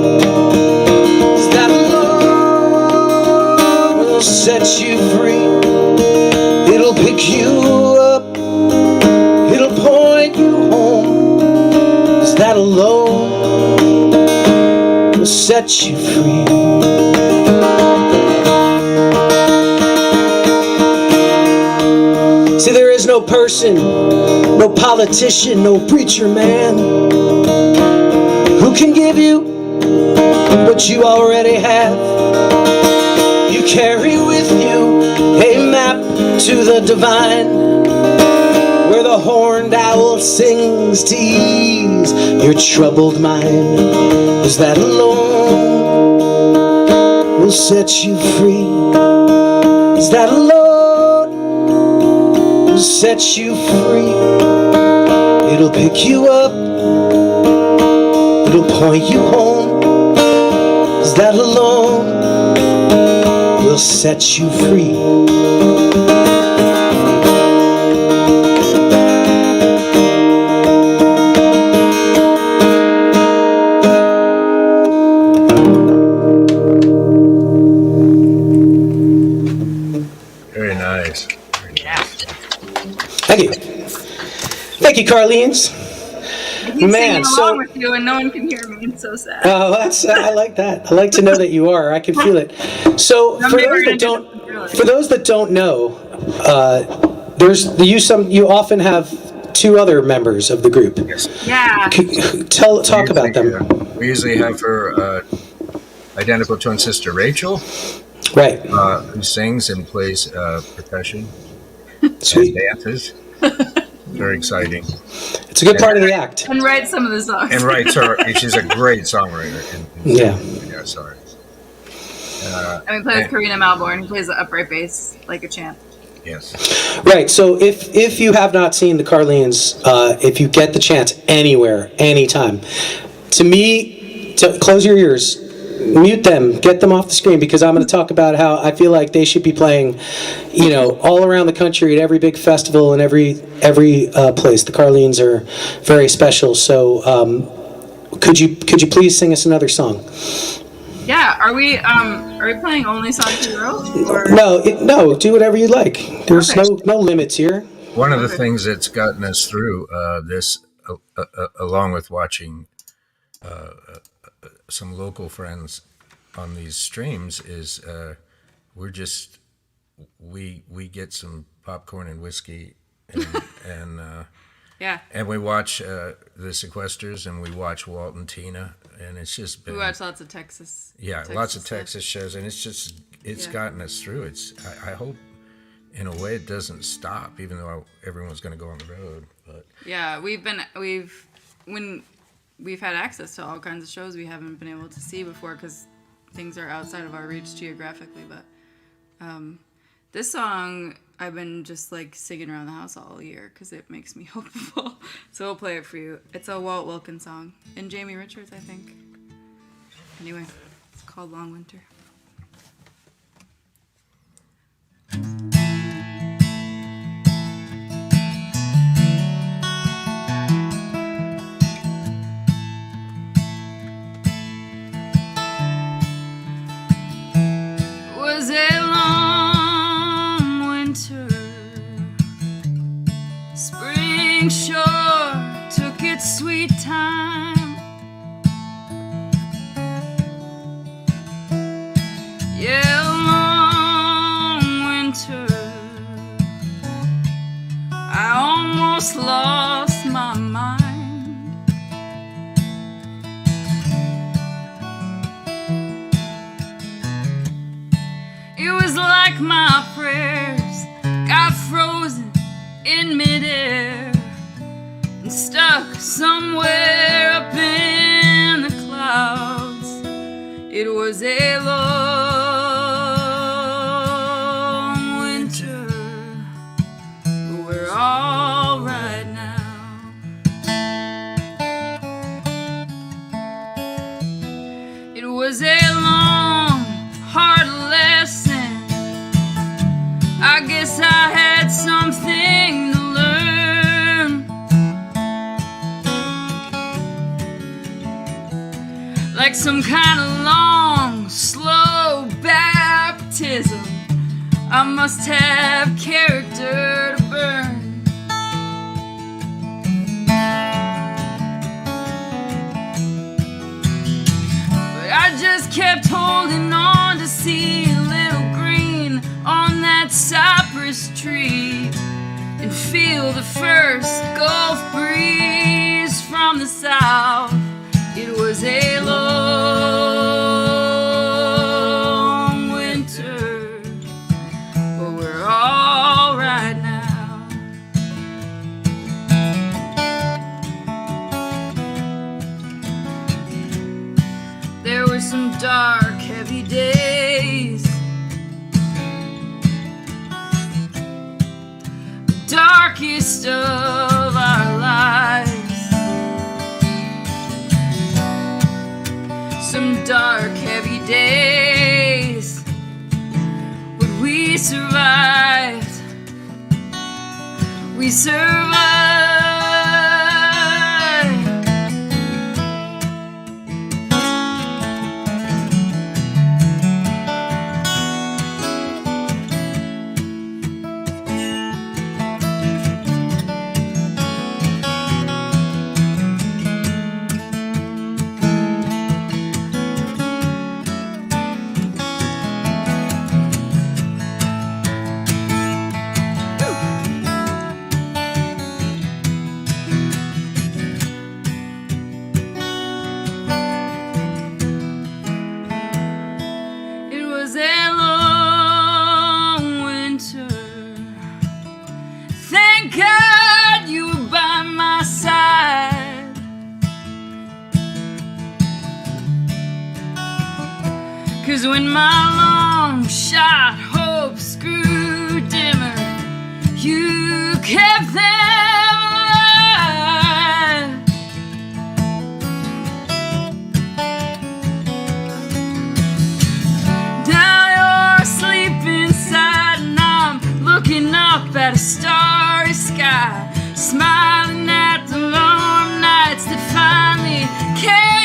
'Cause that alone will set you free. It'll pick you up, it'll point you home. 'Cause that alone will set you free. See, there is no person, no politician, no preacher man who can give you what you already have. You carry with you a map to the divine, where the horned owl sings to ease your troubled mind. 'Cause that alone will set you free. 'Cause that alone will set you free. It'll pick you up, it'll point you home. 'Cause that alone will set you free. Very nice. Thank you. Thank you, CarLeans. I keep Man, singing along with you and no one can hear me. It's so sad. Oh, I like that. I like to know that you are. I can feel it. So for those that don't know, you often have two other members of the group. Yes. Yeah. Talk about them. We usually have her identical twin sister Rachel, Right. who sings and plays percussion Sweet. and dances. Very exciting. It's a good part of the act. And write some of the songs. And writes her. She's a great songwriter. Yeah. Yeah. Sorry. And we play with Karina Malborn, who plays the upright bass like a champ. Yes. Right. So if you have not seen the CarLeans, if you get the chance anywhere, anytime, to close your ears, mute them, get them off the screen, because I'm going to talk about how I feel like they should be playing, all around the country at every big festival and every place. The CarLeans are very special. So Could you please sing us another song? Yeah, are we playing only songs you wrote? Or? No, do whatever you like. There's no limits here. One of the things that's gotten us through this, along with watching some local friends on these streams, is we get some popcorn and whiskey and yeah, and we watch the Sequesters, and we watch Walt and Tina, and it's just been, we watch lots of Texas. Lots of Texas shows, and it's gotten us through. I hope in a way it doesn't stop, even though everyone's going to go on the road. But yeah, when we've had access to all kinds of shows we haven't been able to see before because things are outside of our reach geographically. But this song I've been just like singing around the house all year because it makes me hopeful. So I'll play it for you. It's a Walt Wilkins song and Jamie Richards, I think. Anyway, it's called Long Winter. Was a long winter. Spring sure took its sweet time. Yeah, long winter. I almost lost my mind. It was like my prayers got frozen in midair and stuck somewhere up in the clouds. It was a long winter, but we're all right now. It was a long, hard lesson. I guess I had something to learn, like some kind of long, slow baptism. I must have character to burn. But I just kept holding on to see a little green on that cypress tree and feel the first Gulf breeze from the south. It was a long winter, but we're all right now. There were some dark, heavy days, darkest of our lives. Some dark, heavy days, but we survived. We survived. Cause when my long shot hopes grew dimmer, you kept them alive. Now you're asleep inside and I'm looking up at a starry sky, smiling at the warm nights that finally came.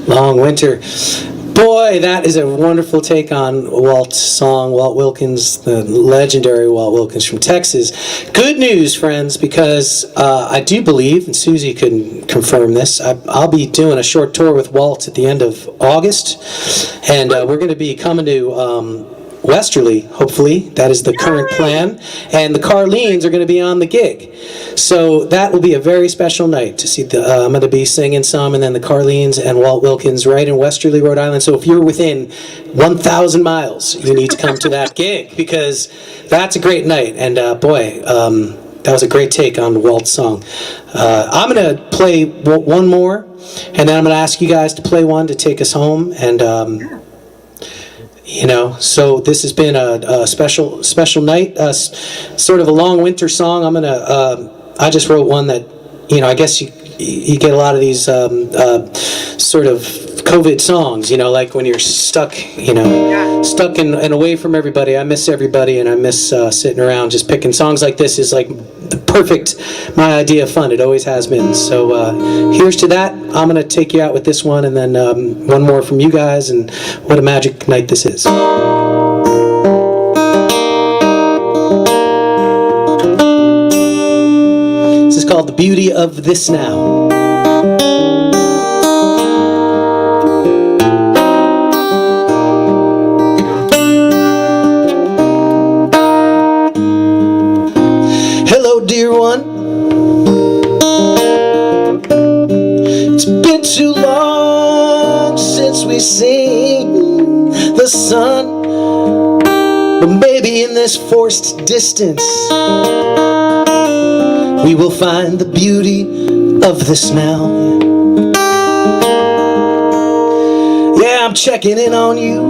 Long Winter. Boy, that is a wonderful take on Walt's song, Walt Wilkins, the legendary Walt Wilkins from Texas. Good news, friends, because I do believe, and Susie can confirm this, I'll be doing a short tour with Walt at the end of August, and we're going to be coming to Westerly, hopefully. That is the current plan. And the CarLeans are going to be on the gig. So that will be a very special night to see. I'm going to be singing some, and then the CarLeans and Walt Wilkins right in Westerly, Rhode Island. So if you're within 1,000 miles, you need to come to that gig, because that's a great night. And boy, that was a great take on Walt's song. I'm going to play one more, and then I'm going to ask you guys to play one to take us home. And so this has been a special night, sort of a long winter song. I just wrote one that, I guess you get a lot of these sort of COVID songs, like when you're stuck, stuck and away from everybody. I miss everybody, and I miss sitting around just picking songs like this. Is like the perfect, my idea of fun. It always has been. So here's to that. I'm going to take you out with this one, and then one more from you guys, and what a magic night this is. This is called The Beauty of This Now. Dear one, it's been too long since we've seen the sun, but maybe in this forced distance we will find the beauty of this now. Yeah, I'm checking in on you.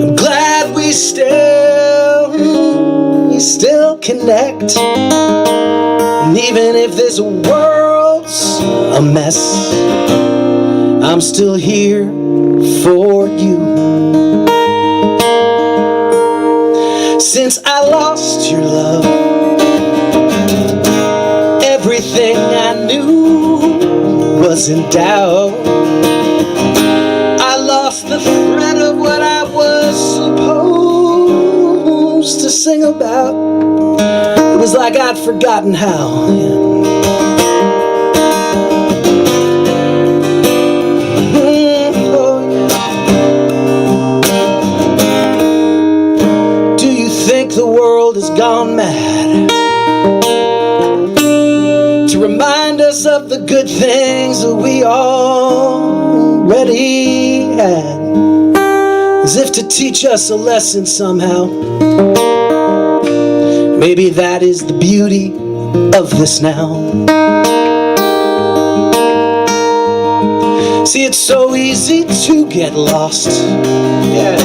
I'm glad we still connect, and even if this world's a mess, I'm still here for you. Since I lost your love, everything I knew was in doubt. I lost the thread of what I was supposed to sing about. It was like I'd forgotten how. Do you think the world has gone mad to remind us of the good things that we already had, as if to teach us a lesson somehow? Maybe that is the beauty of this now. See, it's so easy to get lost, yeah,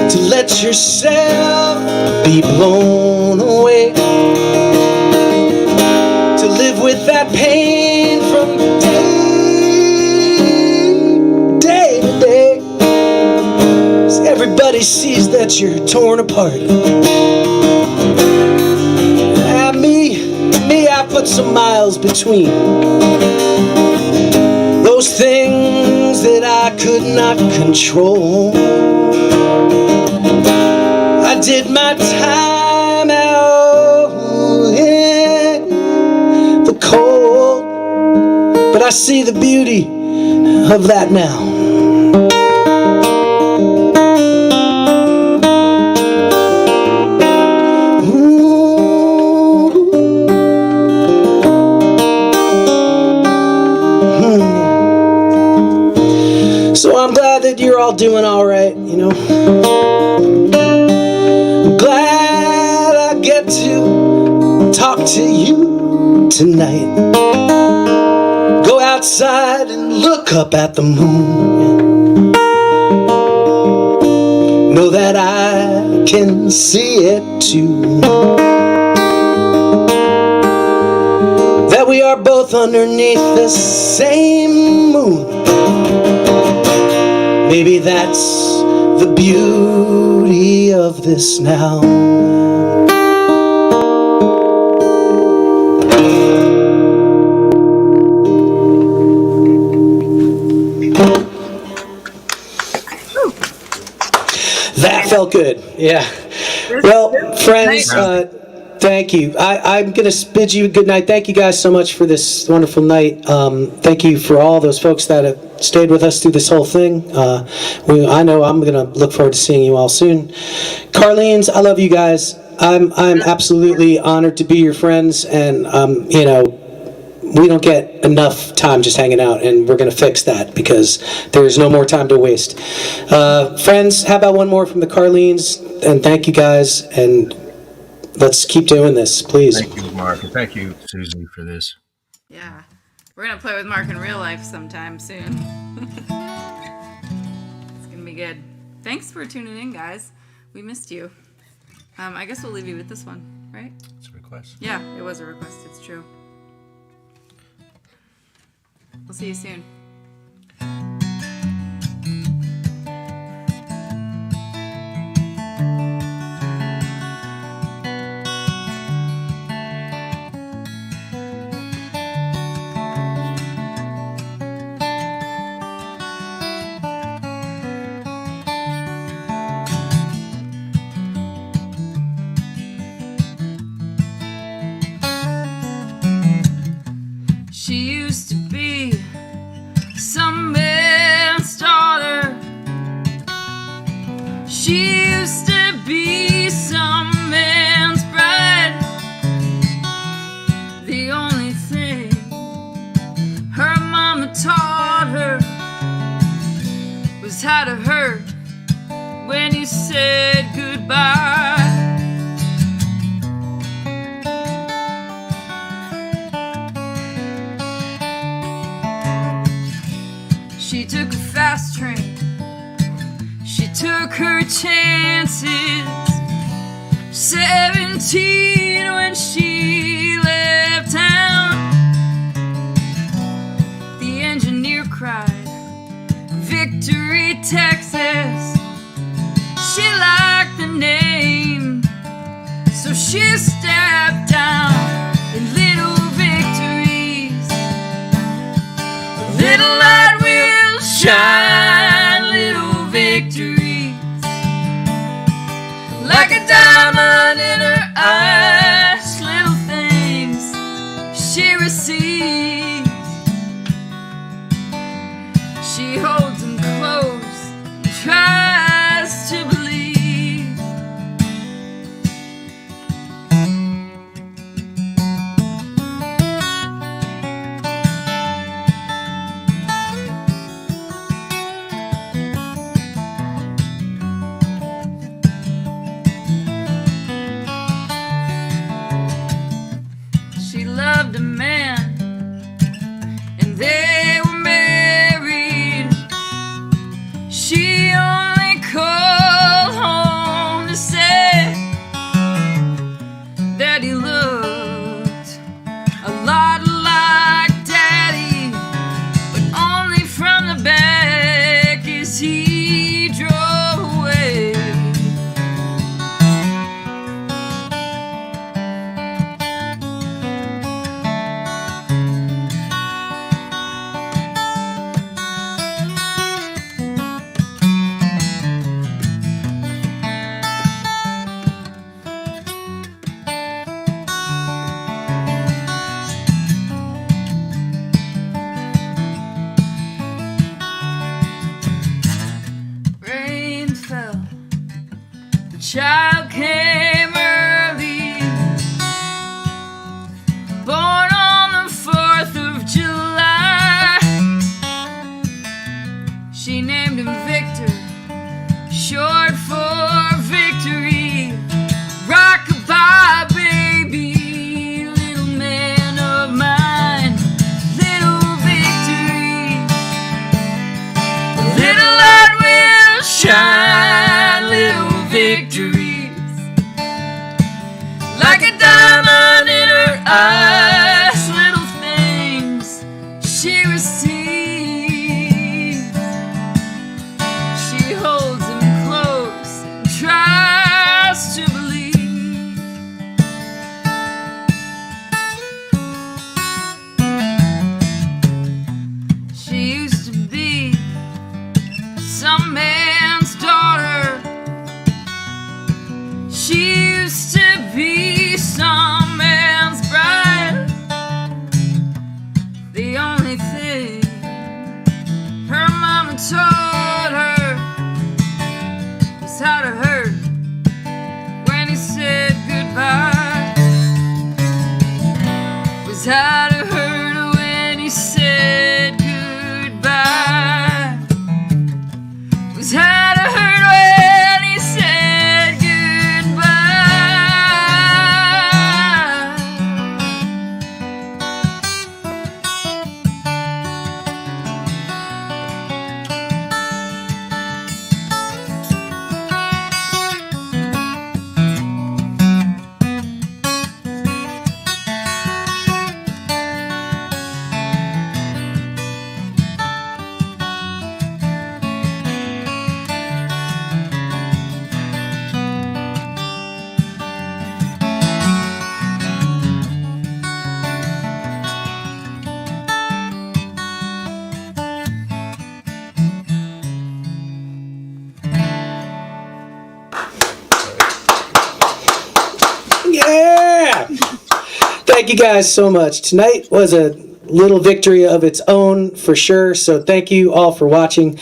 to let yourself be blown away, to live with that pain from day to day. So everybody sees that you're torn apart. Me, I put some miles between those things that I could not control. I did my time out in the cold, but I see the beauty of that now. So I'm glad that you're all doing all right, I'm glad I get to talk to you tonight. Go outside and look up at the moon. Know that I can see it too. That we are both underneath the same moon. Maybe that's the beauty of this now. That felt good. Yeah. Well, friends, thank you. I'm going to bid you a good night. Thank you guys so much for this wonderful night. Thank you for all those folks that have stayed with us through this whole thing. I know I'm going to look forward to seeing you all soon. CarLeans, I love you guys. I'm absolutely honored to be your friends, and you know, we don't get enough time just hanging out, and we're going to fix that because there's no more time to waste. Friends, how about one more from the CarLeans? And thank you guys, and let's keep doing this, please. Thank you, Mark, and thank you, Susie, for this. Yeah. We're going to play with Marc in real life sometime soon. It's going to be good. Thanks for tuning in, guys. We missed you. I guess we'll leave you with this one, right? It's a request. Yeah, it was a request. It's true. We'll see you soon. She used to be some man's daughter. She used to be some man's bride. The only thing her mama taught her was how to hurt when you said goodbye. She took a fast train. She took her chances. 17 when she left town. The engineer cried, "Victory, Texas." She liked the name, so she stepped down in little victories. A little light will shine, little victories, like a diamond in her eyes. Little things she receives, she holds them close and tries to believe. She loved a man, and they were married. She only called home to say that he looked a lot like Daddy, but only from the back as he drove away. Rain fell, the child came early, born on the 4th of July. She named him Victor, short for victory. Rockabye baby, little man of mine, little victory. A little light will shine, little victories, like a diamond in her eyes. Little things she receives, she holds them close and tries to believe. She used to be some man's daughter. She used to be some man's bride. The only thing her mama told her was how to hurt when he said goodbye. Was how to hurt when he said goodbye. Was how to hurt when he said Yeah! Thank you guys so much. Tonight was a little victory of its own for sure. So thank you all for watching.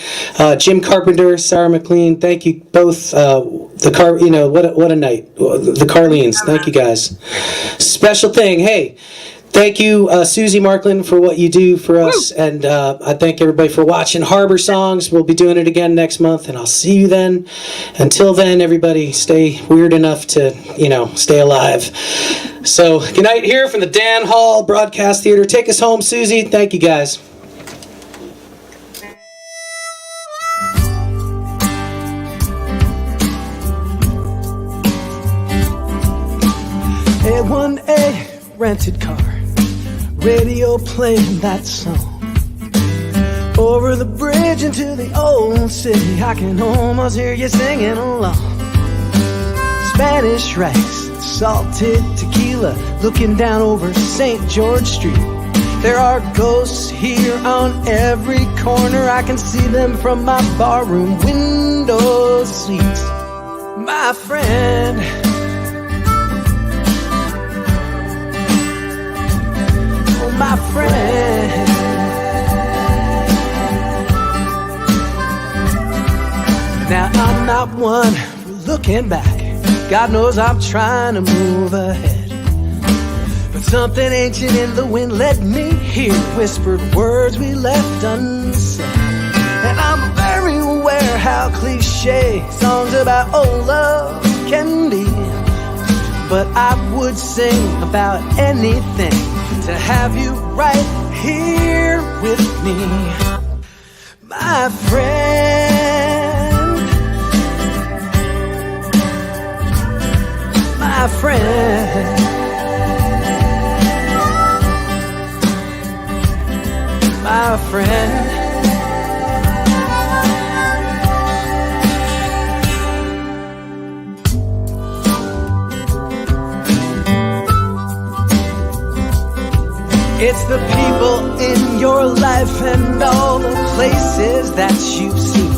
Jim Carpenter, Sarah McLean, thank you both. What a night. The CarLeans, thank you guys. Special thing, hey. Thank you, Susie Marklin, for what you do for us, and I thank everybody for watching Harbor Songs. We'll be doing it again next month, and I'll see you then. Until then, everybody, stay weird enough to, stay alive. So, good night here from the Dan Hall Broadcast Theater. Take us home, Susie. Thank you, guys. A1A rented car. Radio playing that song. Over the bridge into the old city, I can almost hear you singing along. Spanish rice, salted tequila, looking down over St. George Street. There are ghosts here on every corner. I can see them from my barroom window seats. My friend, my friend, now I'm not one for looking back. God knows I'm trying to move ahead, but something ancient in the wind led me here. Whispered words we left unsaid, and I'm very aware how cliche songs about old love can be. But I would sing about anything to have you right here with me, my friend, my friend, my friend. It's the people in your life and all the places that you see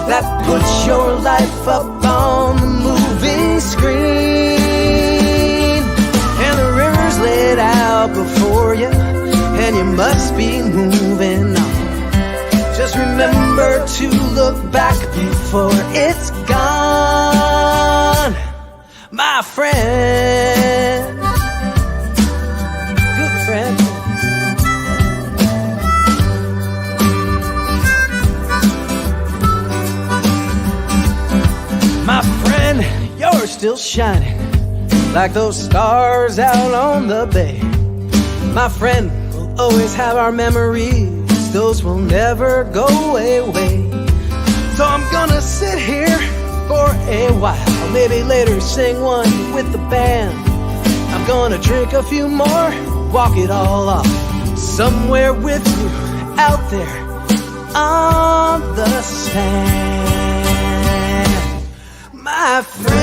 that put your life up on the movie screen. And the river's laid out before you, and you must be moving on. Just remember to look back before it's gone, my friend. My friend, you're still shining like those stars out on the bay. My friend, we'll always have our memories, those will never go away. So I'm gonna sit here for a while, maybe later sing one with the band. I'm gonna drink a few more, walk it all off, somewhere with you out there on the sand, my friend.